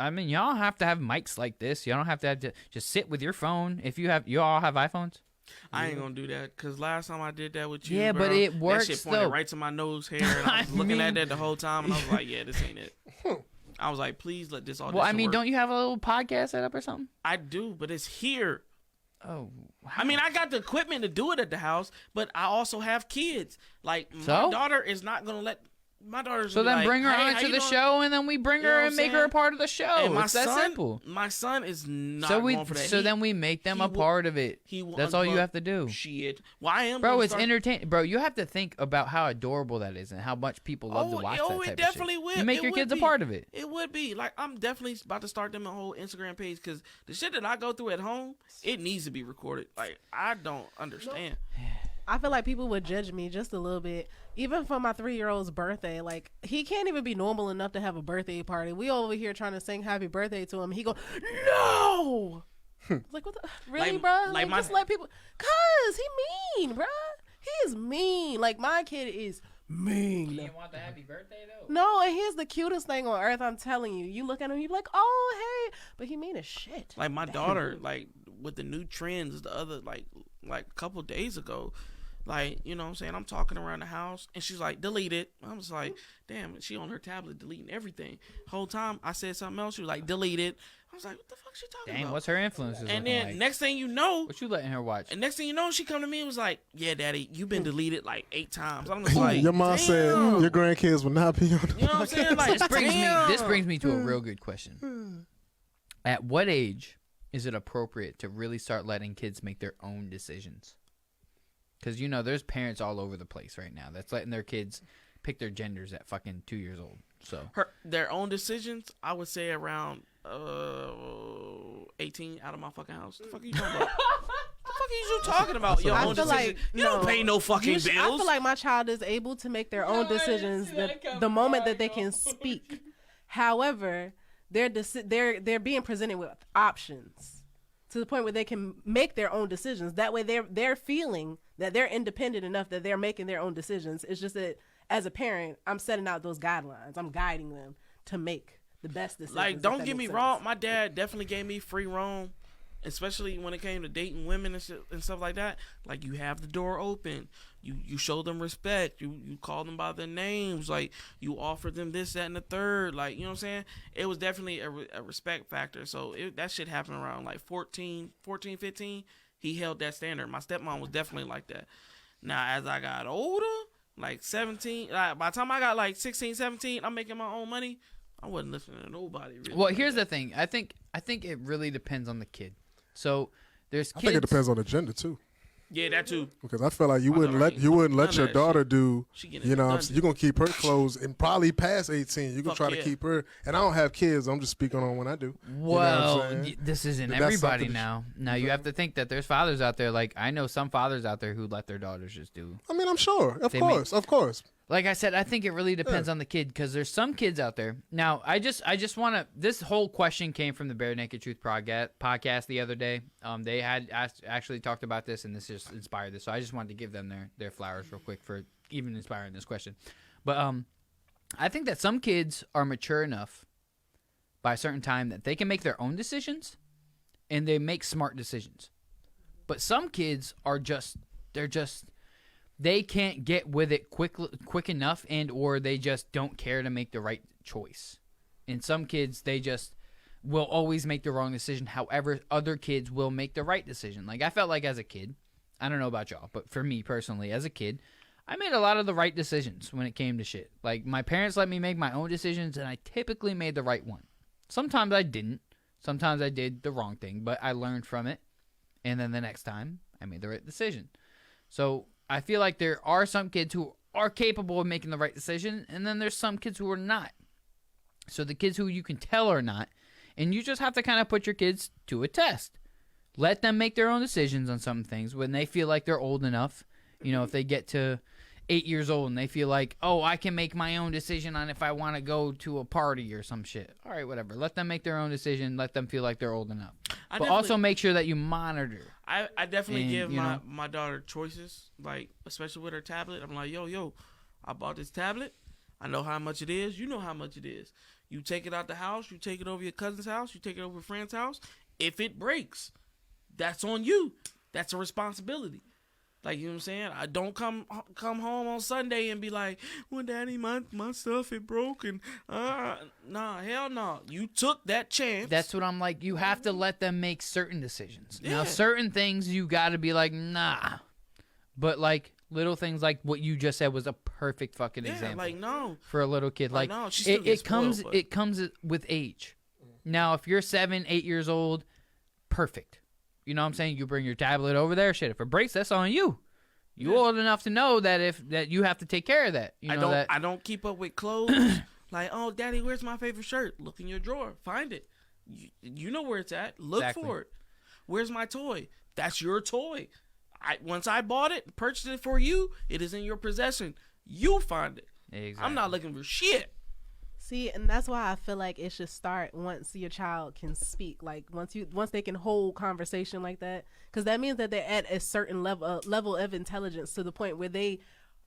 I mean, y'all don't have to have mics like this. You don't have to just sit with your phone. If you all have iPhones. I ain't gonna do that because last time I did that with you, Yeah, bro, but it works, That shit pointed though. right to my nose hair, and I was looking at that the whole time, and I was like, "Yeah, this ain't it." I was like, "Please let this all." Well, I mean, work. don't you have a little podcast set up or something? I do, but it's here. Oh, I mean, I got the equipment to do it at the house, but I also have kids. Like my So? daughter is not gonna let. My daughter's so gonna then be bring her like, hey, how onto you the doing? show, and then we bring You know her what and I'm make her a saying? part of the show. And my It's that son, simple. My son is not So going for that. then we make them he a will- part of it. He will That's all you unplug have to do. Shit. Well, I am. Bro, gonna it's start- entertaining. Bro, you have to think about how adorable that is and how much people love to watch that type it of definitely shit. will. You make It your would kids a be. part of it. It would be. Like, I'm definitely about to start them a whole Instagram page because the shit that I go through at home, it needs to be recorded. Like, I don't understand. I feel like people would judge me just a little bit. Even for my 3-year-old's birthday, like he can't even be normal enough to have a birthday party. We over here trying to sing happy birthday to him. He go, no. Like, what the, really, Like- bro? like Like, my- just let people, cause he mean, bro. He is mean. Like my kid is mean. want the happy birthday though? No, and here's the cutest thing on earth. I'm telling you. You look at him, you be like, oh hey, but he mean as shit. Like, my daughter, like, with the new trends, the other, like a couple days ago, like, you know what I'm saying? I'm talking around the house, and she's like, delete it. I was like, damn, she on her tablet deleting everything. Whole time, I said something else. She was like, delete it. I was like, what the fuck she talking Dang, about? what's her influences And looking then like? next thing you know, What you letting her watch? and next thing you know, she come to me and was like, yeah, daddy, you've been deleted like 8 times. I'm just like, Your mom said damn. your grandkids will not be on the You know what I'm saying? Like, This brings damn. me to a real good question. At what age is it appropriate to really start letting kids make their own decisions? Because, you know, there's parents all over the place right now that's letting their kids pick their genders at fucking 2 years old. So their own decisions, I would say around 18 out of my fucking house. The fuck are you talking about? The fuck are you talking about? Your own decision. You don't pay no fucking bills. I feel like my child is able to make their own decisions the moment that they can speak. However, they're being presented with options to the point where they can make their own decisions. That way, they're feeling that they're independent enough that they're making their own decisions. It's just that as a parent, I'm setting out those guidelines. I'm guiding them to make the best decisions. Like, don't get me wrong. My dad definitely gave me free roam, especially when it came to dating women and shit and stuff like that. Like, you have the door open. You show them respect. You call them by their names. Like, you offer them this, that, and the third. Like, you know what I'm saying? It was definitely a respect factor. So that shit happened around like 14, 15. He held that standard. My stepmom was definitely like that. Now, as I got older, like 17, by the time I got like 16, 17, I'm making my own money. I wasn't listening to nobody. Really. Well, here's the thing. I think it really depends on the kid. So there's kids. I think it depends on the gender too. Yeah, that too. Because I feel like you wouldn't let your daughter do. You know, you're gonna keep her clothes and probably past 18. You gonna try to keep her. And I don't have kids. I'm just speaking on when I do. Well, this isn't everybody now. Now you have to think that there's fathers out there. Like, I know some fathers out there who let their daughters just do. I mean, I'm sure. Of course. Like I said, I think it really depends on the kid, because there's some kids out there. Now, I just want to. This whole question came from the Bare Naked Truth podcast the other day. They had actually talked about this, and this just inspired this. So I just wanted to give them their flowers real quick for even inspiring this question. But I think that some kids are mature enough by a certain time that they can make their own decisions, and they make smart decisions. But some kids are they can't get with it quick enough, and or they just don't care to make the right choice. And some kids, they just will always make the wrong decision. However, other kids will make the right decision. Like, I felt like as a kid, I don't know about y'all, but for me personally, as a kid, I made a lot of the right decisions when it came to shit. Like, my parents let me make my own decisions, and I typically made the right one. Sometimes I didn't. Sometimes I did the wrong thing, but I learned from it. And then the next time, I made the right decision. So I feel like there are some kids who are capable of making the right decision, and then there's some kids who are not. So the kids who you can tell are not, and you just have to kind of put your kids to a test. Let them make their own decisions on some things when they feel like they're old enough. You know, if they get to 8 years old and they feel like, oh, I can make my own decision on if I want to go to a party or some shit. All right, whatever. Let them make their own decision. Let them feel like they're old enough. But also make sure that you monitor. I definitely give my daughter choices, like, especially with her tablet. I'm like, yo, I bought this tablet. I know how much it is. You know how much it is. You take it out the house. You take it over your cousin's house. You take it over a friend's house. If it breaks, that's on you. That's a responsibility. Like, you know what I'm saying? I don't come home on Sunday and be like, well, Daddy, my stuff, it broke. And, nah, hell no. You took that chance. That's what I'm like. You have to let them make certain decisions. Yeah. Now, certain things you got to be like, nah. But, like, little things like what you just said was a perfect fucking example. Like, no. For a little kid. Like, no, it comes with age. Now, if you're 7, 8 years old, perfect. You know what I'm saying? You bring your tablet over there. Shit, if it breaks, that's on you. You're old enough to know that you have to take care of that. I don't keep up with clothes. Like, oh, Daddy, where's my favorite shirt? Look in your drawer. Find it. You know where it's at. Look for it. Where's my toy? That's your toy. Once I bought it, purchased it for you, it is in your possession. You find it. Exactly. I'm not looking for shit. See, and that's why I feel like it should start once your child can speak. Like, once they can hold conversation like that, because that means that they're at a certain level of intelligence to the point where they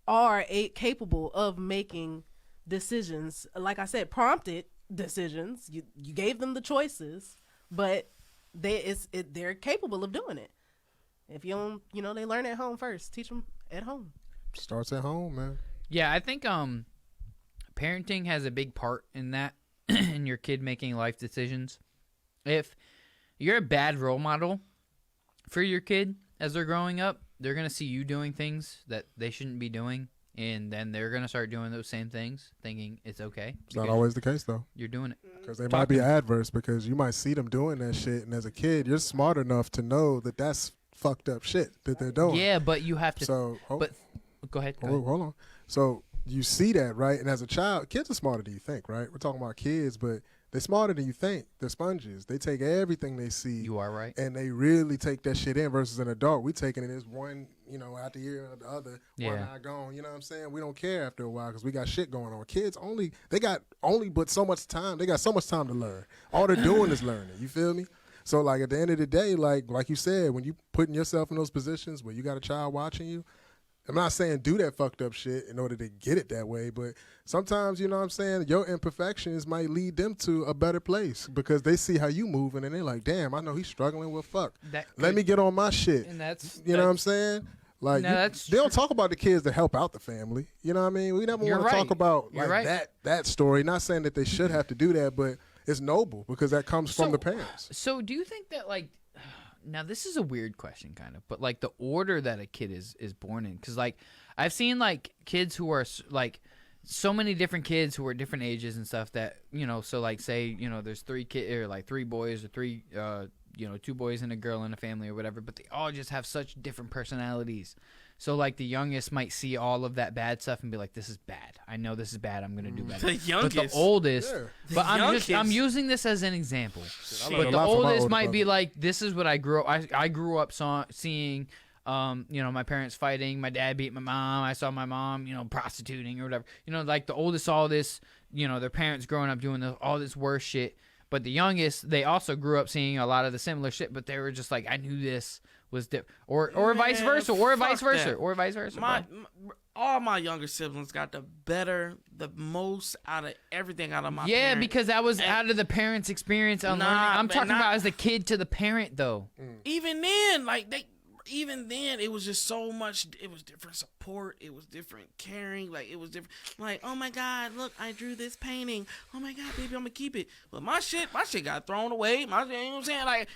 are capable of making decisions. Like I said, prompted decisions. You gave them the choices, but they're capable of doing it. If you don't, they learn at home first. Teach them at home. Starts at home, man. Yeah, I think parenting has a big part in that, in your kid making life decisions. If you're a bad role model for your kid as they're growing up, they're going to see you doing things that they shouldn't be doing, and then they're gonna start doing those same things, thinking it's okay. It's not always the case though. You're doing it. Because they might be adverse, because you might see them doing that shit, and as a kid, you're smart enough to know that that's fucked up shit that they're doing. Yeah, but you have to. So, but go ahead. hold on. So you see that, right? And as a child, kids are smarter than you think, right? We're talking about kids, but they're smarter than you think. They're sponges. They take everything they see. You are right. And they really take that shit in versus an adult. We taking it as one, out the ear of the other, one eye gone. You know what I'm saying? We don't care after a while because we got shit going on. Kids they got but so much time. They got so much time to learn. All they're doing is learning. You feel me? So, like, at the end of the day, like you said, when you putting yourself in those positions where you got a child watching you, I'm not saying do that fucked up shit in order to get it that way, but sometimes, you know what I'm saying, your imperfections might lead them to a better place because they see how you moving and they're like, damn, I know he's struggling with fuck. Let me get on my shit. And that's you know what I'm saying? Like, no, they don't talk about the kids that help out the family. You know what I mean? We never want to talk about that story. Not saying that they should have to do that, but it's noble because that comes from the parents. So do you think that, like, now this is a weird question kind of, but like the order that a kid is born in, because like I've seen like kids who are like so many different kids who are different ages and stuff that, so like say, there's three kids or like three boys or three, two boys and a girl in a family or whatever, but they all just have such different personalities. So, like, the youngest might see all of that bad stuff and be like, this is bad. I know this is bad. I'm going to do better. The youngest. But the oldest, Yeah. I'm using this as an example. Shit, But the oldest might be like, this is what I grew up, I grew up seeing, my parents fighting, my dad beat my mom, I saw my mom, prostituting or whatever. Like, the oldest saw this, their parents growing up doing all this worse shit. But the youngest, they also grew up seeing a lot of the similar shit, but they were just like, I knew this was different, or vice versa, or vice versa, or vice versa. All my younger siblings got the most out of everything out of my yeah, parents. because that was out of the parents' experience on learning. I'm talking about as a kid to the parent, though. Even then, it was just so much. It was different support. It was different caring. Like, it was different. Like, oh my God, look, I drew this painting. Oh my God, baby, I'm gonna keep it. But my shit got thrown away. You know what I'm saying? Like,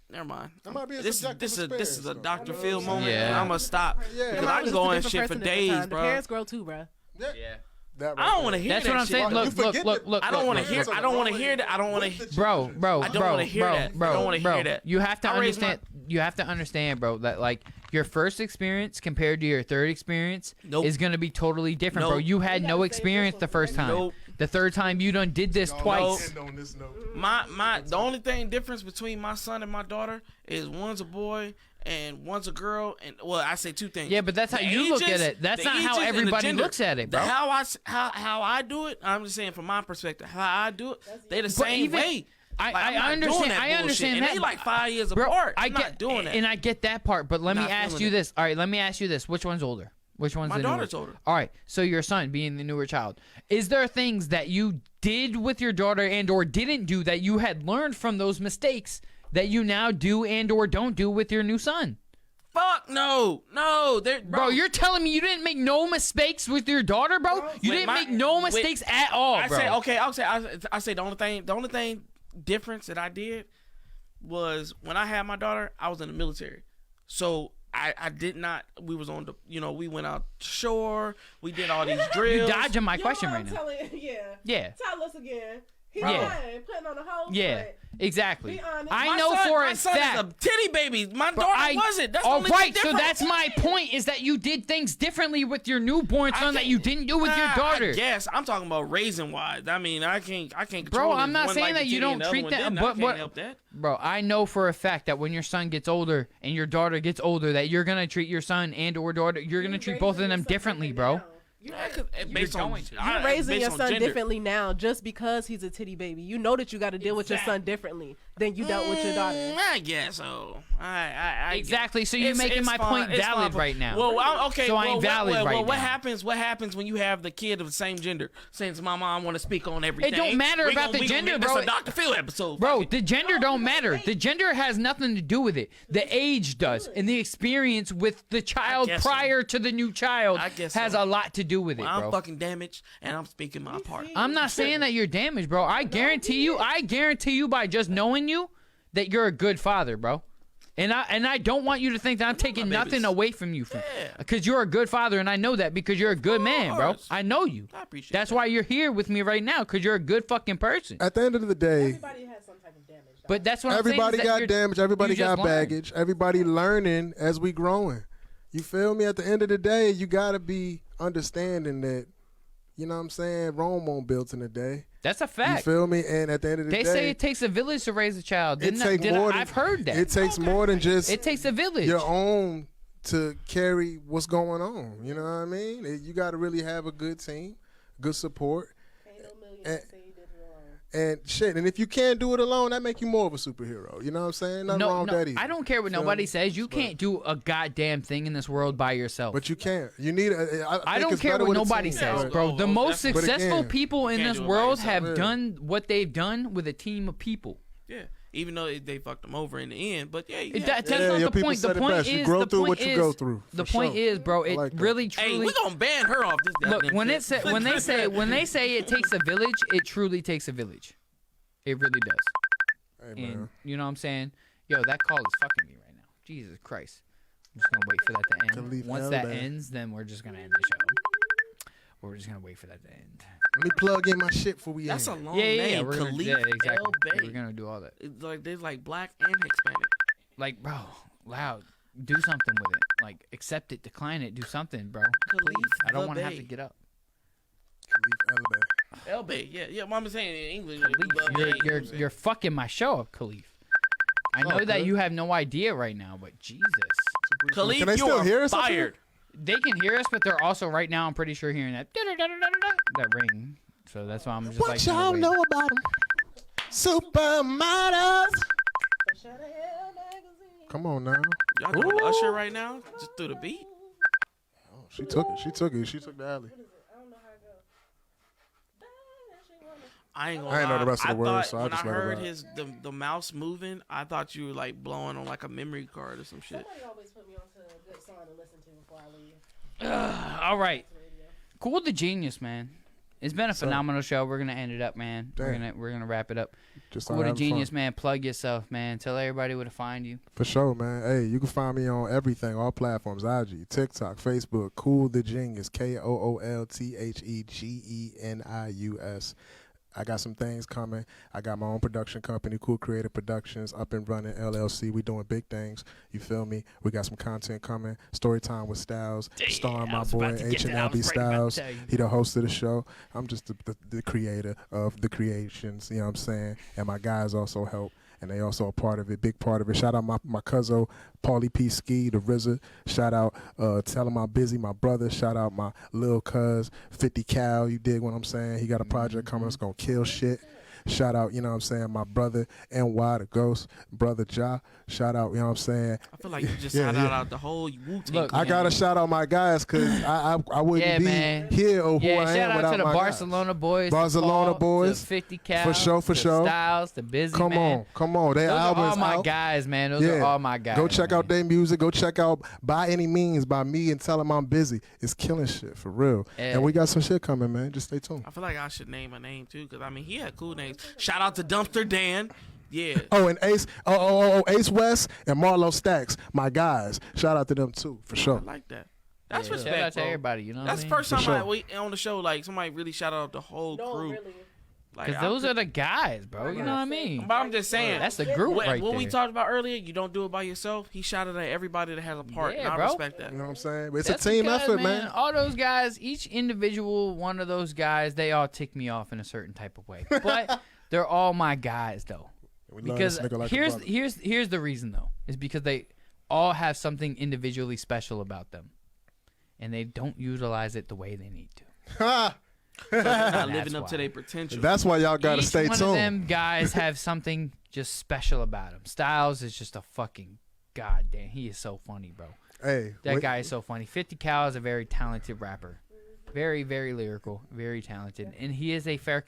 never mind. That might be this is a Dr. Phil moment. Yeah. I'm gonna stop because I can go on shit for days, bro. The parents grow too, bro. Yeah. I don't want to hear That's that what I'm shit. saying. Look. I don't want to hear. I don't want to hear that. I don't want to. Bro. I don't want to hear that. I don't want to hear that. You have to understand. You have to understand, bro, that like your first experience compared to your third experience is gonna be totally different, bro. You had no experience the first time. Nope. The third time you done did this twice. The only thing difference between my son and my daughter is one's a boy and one's a girl. And well, I say two things. Yeah, but that's how you look at it. That's not how everybody looks at it, bro. How I do it, I'm just saying from my perspective, how I do it, they the same way. I understand. I understand that. And they like 5 years bro, apart. I'm not doing that. And I get that part. But let me ask you this. All right, let me ask you this. Which one's older? Which one's my the daughter's newer? older. All right. So your son being the newer child, is there things that you did with your daughter and or didn't do that you had learned from those mistakes that you now do and or don't do with your new son? Fuck no. Bro, you're telling me you didn't make no mistakes with your daughter, bro? You didn't make no mistakes at all, bro. I say the only thing difference that I did was when I had my daughter, I was in the military. So I did not, we was on the, we went out shore, we did all these drills. You dodging my question right now. Yeah. Tell us again. He's putting on a whole exactly. Be honest. I know for a my son fact. is a titty baby. My daughter wasn't. That's all the only right, thing so different. that's my point, is that you did things differently with your newborn son that you didn't do with your daughter. Yes, I'm talking about raising wise. I mean, I can't control. Bro, I'm not one saying like that the you titty and don't the treat other one that, didn't. but I can't help that. Bro, I know for a fact that when your son gets older and your daughter gets older, that you're gonna treat your son and or daughter, you're gonna treat both of them differently, bro. You're raising your son differently now just because he's a titty baby. You know that you got to deal with your son differently than you dealt with your daughter. I guess so. I exactly. So you're making my point valid right now. Well, okay. So I ain't valid right now. What happens when you have the kid of the same gender? Since my mom want to speak on everything, it don't matter about the gender, bro. That's a Dr. Phil episode, bro. The gender don't matter. The gender has nothing to do with it. The age does, and the experience with the child prior to the new child has a lot to do with it, bro. I'm fucking damaged, and I'm speaking my part. I'm not saying that you're damaged, bro. I guarantee you by just knowing you that you're a good father, bro. And I don't want you to think that I'm taking nothing away from you, because you're a good father, and I know that because you're a good man, bro. I know you. I appreciate That's that. why you're here with me right now, because you're a good fucking person. At the end of the day, Everybody has some type of damage. But that's what I'm saying. everybody is that got you're- damage. Everybody you just got learn. baggage. Everybody learning as we growing. You feel me? At the end of the day, you gotta be understanding that. You know what I'm saying? Rome won't built in a day. That's a You fact. feel me? And at the end of the They day, say it takes a village to raise a child. it takes more than, I've heard that. It takes more than just It takes a village. your own to carry what's going on. You know what I mean? You got to really have a good team, good support, Ain't no million and, say you did it alone. and shit. And if you can't do it alone, that make you more of a superhero. You know what I'm saying? Nothing wrong with that either. I don't care what Feel nobody me? says. You can't do a goddamn thing in this world by yourself. But you can't. You need. I don't care what nobody says, bro. The most But successful again, people in can't this do it by world yourself. have done what they've done with a team of people. Yeah. Even though they fucked them over in the end, but yeah, That's Yeah, not your the people point. said The it point best. You is, grow the through point what you is, go through, the for point sure. is, bro. I It like that. really, Hey, truly. we gonna ban her off this. Look, goddamn when shit. when they say it takes a village, it truly takes a village. It really does. Hey, man. And you know what I'm saying? Yo, that call is fucking me right now. Jesus Christ. I'm just gonna wait for that to Khalif end. Once that Elback. ends, then we're just gonna end the show. We're just gonna wait for that to end. Let me plug in my shit before we That's a end. long Yeah, name. we're gonna, Khalif yeah, exactly. El We're Bay. gonna do all that. It's like there's like black and Hispanic. Like, bro, loud. Do something with it. Like, accept it, decline it, do something, bro. Khalif Please. I don't want to have Bay. to get up. Khalif Elback. El Bay. Yeah. Mama saying it in English. Khalif, you're fucking my show up, Khalif. I know that good. you have no idea right now, but Jesus. Khalif, Can they you still are hear us up fired. They can hear us, but they're also right now, I'm pretty sure, hearing that that ring. So that's why I'm just What like, y'all wait. know about them? Supermodels. Come on now. Y'all doing Usher right now? Just through the beat. Oh, she took it. She took it. She took the alley. I ain't gonna I ain't know lie. the rest of the I words, thought so I when just I let it heard ride. the mouse moving, I thought you were like blowing on like a memory card or some shit. Somebody always put me onto a good song to listen to before I leave. All right. Cool the Genius, man. It's been a So- phenomenal show. We're gonna end it up, man. Damn. We're gonna wrap it up. Just Cool the having Genius, fun. man. Plug yourself, man. Tell everybody where to find you. For sure, man. Hey, you can find me on everything, all platforms: IG, TikTok, Facebook. Kool the Genius, KoolTheGenius. I got some things coming. I got my own production company, Kool Creative Productions, up and running, LLC. We doing big things. You feel me? We got some content coming. Storytime with Styles, starring I my was boy about to get that. I H&LB was right about to Styles. tell you. He the host of the show. I'm just the creator of the creations. You know what I'm saying? And my guys also help. And they also a part of it, big part of it. Shout out my cousin, Paulie P. Ski, the RZA. Shout out, tell him I'm busy, my brother. Shout out my little cuz, 50 Cal, you dig what I'm saying? He got a project coming that's going to kill shit. Shout out, you know what I'm saying, my brother, NY, the Ghost, brother Ja. Shout out, you know what I'm saying? I feel like you just Yeah, shouted yeah. out the whole Wu-Tang. Look, I got to shout out my guys because I wouldn't Yeah, be man. here or who Yeah, I shout am out without to the my Barcelona boys. to Barcelona Paul, boys. To 50 Cal. For sure, for to sure. Styles, the Busy Come man. on. They Those are albums all my out. guys, man. Those are all my guys. Go check man. out their music. Go check out By Any Means by me and tell them I'm busy. It's killing shit for real. Yeah. And we got some shit coming, man. Just stay tuned. I feel like I should name a name too, because I mean he had cool names. Shout out to Dumpster Dan. Yeah. Oh, and Ace, Ace West and Marlo Stacks, my guys. Shout out to them too, for I sure. like that. That's Yeah, respect, shout out to bro. everybody. You know what That's I the mean? first For time sure. we on the show like somebody really shout out the whole No, crew. really. Like, Because those are the guys, bro. You know what I mean? But I'm just saying. That's the group what, right what there. we talked about earlier, you don't do it by yourself. He shouted at everybody that has a part, Yeah, and I bro. respect that. You know what I'm saying? But it's That's a team because, effort, man. All those guys, each individual one of those guys, they all tick me off in a certain type of way. But they're all my guys, though. We love Because this nigga like a here's brother. here's the reason though, is because they all have something individually special about them, and they don't utilize it the way they need to. Ha! So they're not That's living up to why. their potential. That's why y'all gotta Each stay one tuned. of them guys have something just special about him. Styles is just a fucking goddamn. He is so funny, bro. Hey, That wait- guy is so funny. 50 Cal is a very talented rapper. Very, very lyrical. Very talented. And he is a fair...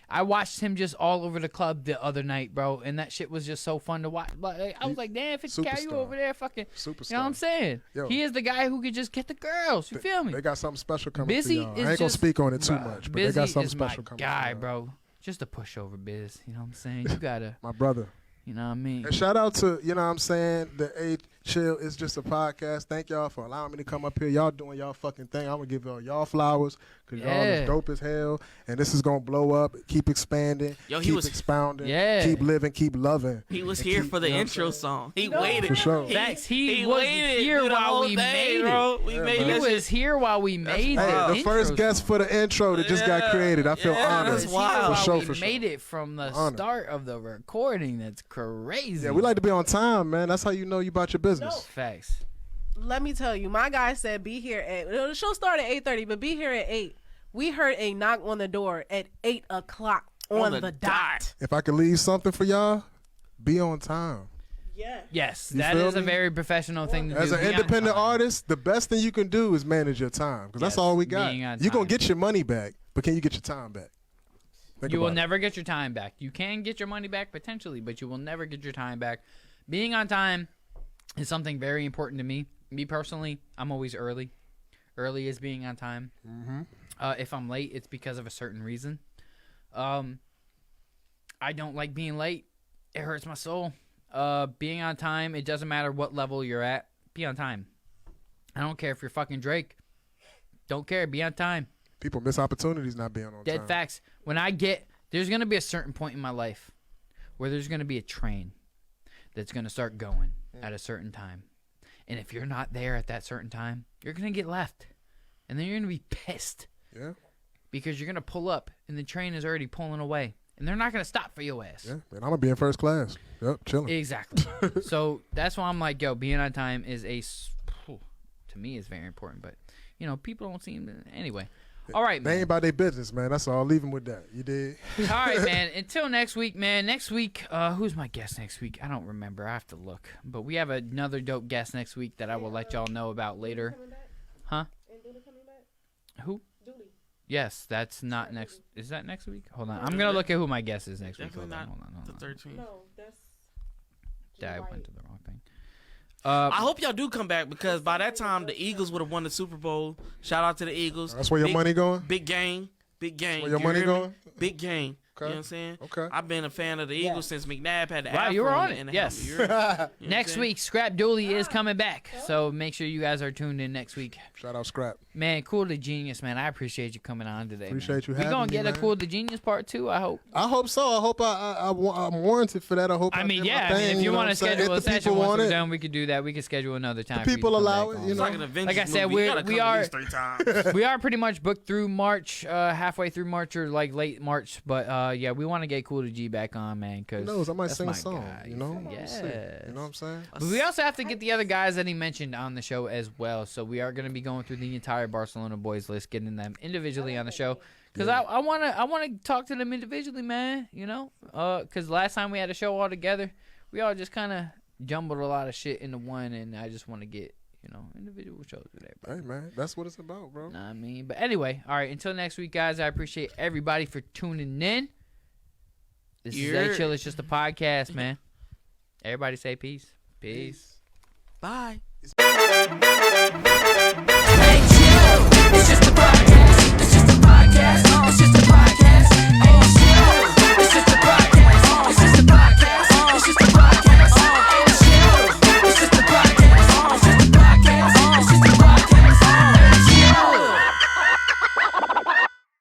I watched him just all over the club the other night, bro. And that shit was just so fun to watch. Like, I was like, damn, 50 Cal, you Superstar. over there fucking... Superstar. You know what I'm saying? Yo. He is the guy who could just get the girls. You feel me? They got something special coming Busy for y'all. is I ain't gonna just- speak on it too Bruh, much, but Busy they got something is special my coming guy, for y'all. bro. Just a pushover, Biz. You know what I'm saying? You gotta... My brother. You know what I mean? And shout out to, you know what I'm saying, the A Chill is just a podcast. Thank y'all for allowing me to come up here. Y'all doing y'all fucking thing. I'm going to give y'all flowers because y'all is dope as hell. And this is going to blow up, keep expanding, keep expounding, keep living, keep loving. He was here for the intro song. He waited. For sure. Facts. He was here while we made it. He was here while we made it. The first guest for the intro that just got created. I feel honored. That's wild. For sure, we made it from the start of the recording. That's crazy. Yeah, we like to be on time, man. That's how you know you about your business. No. Facts. Let me tell you, my guy said be here at, the show started at 8:30, but be here at 8. We heard a knock on the door at 8 o'clock on the dot. If I could leave something for y'all, be on time. Yeah. Yes, that is a very professional thing to do. As an independent artist, the best thing you can do is manage your time because that's all we got. You're going to get your money back, but can you get your time back? You will never get your time back. You can get your money back potentially, but you will never get your time back. Being on time is something very important to me. Me personally, I'm always early. Early is being on time. Mm-hmm. If I'm late, it's because of a certain reason. I don't like being late. It hurts my soul. Being on time, it doesn't matter what level you're at. Be on time. I don't care if you're fucking Drake. Don't care. Be on time. People miss opportunities not being on time. Dead facts. There's going to be a certain point in my life where there's going to be a train that's going to start going at a certain time. And if you're not there at that certain time, you're going to get left. And then you're going to be pissed. Yeah. Because you're going to pull up and the train is already pulling away. And they're not going to stop for your ass. Yeah, and I'm going to be in first class. Yep, chilling. Exactly. So that's why I'm like, yo, being on time is to me, is very important. But, you know, people don't seem to. Anyway. All right, man. They ain't about their business, man. That's all. Leave them with that. You did. All right, man. Until next week, man. Next week, who's my guest next week? I don't remember. I have to look. But we have another dope guest next week that I will let y'all know about later. Huh? Who? Yes, that's not next. Is that next week? Hold on. I'm going to look at who my guest is next week. Hold on. The 13th. No, that's. Yeah, I went to the wrong thing. I hope y'all do come back because by that time the Eagles would have won the Super Bowl. Shout out to the Eagles. That's where your money going? Big game. Big game. Where your money going? Big game. Okay. You know what I'm saying? Okay. I've been a fan of the Eagles since McNabb had the Wow, afro you were on in it. the Yes. helmet. You know Next week, Scrap Dooley is coming back. So make sure you guys are tuned in next week. Shout out Scrap. Man, Kool the Genius, man. I appreciate you coming on today. Appreciate you We're having going me, to get a man. Kool the Genius part 2, I hope. I hope so. I hope I'm warranted for that. I hope. I mean, did yeah. my I thing, mean, if you want to schedule a If the session people once want we're it, done, we could do that. We could schedule another time. the for you to people come allow back it, on. you know. Like an Avengers Like I said, movie. You gotta we come at are- least 3 times. We are pretty much booked through March, halfway through March or like late March. But yeah, we want to get Kool the G back on, man. Who Cause knows? I might that's sing my a song. guy. You know. Yes. You know what I'm saying? But we also have to get the other guys that he mentioned on the show as well. So we are going to be going through the entire Barcelona boys list, getting them individually on the show. Because I wanna talk to them individually, man. You know, because last time we had a show all together, we all just kind of jumbled a lot of shit into one, and I just want to get individual shows with everybody. Hey man, that's what it's about, bro. Know what I mean? But anyway, all right. Until next week, guys. I appreciate everybody for tuning in. This is A Chill. It's just a podcast, man. Everybody say peace. Peace. Bye. Hey, chill. It's just a podcast. It's just a podcast. It's just a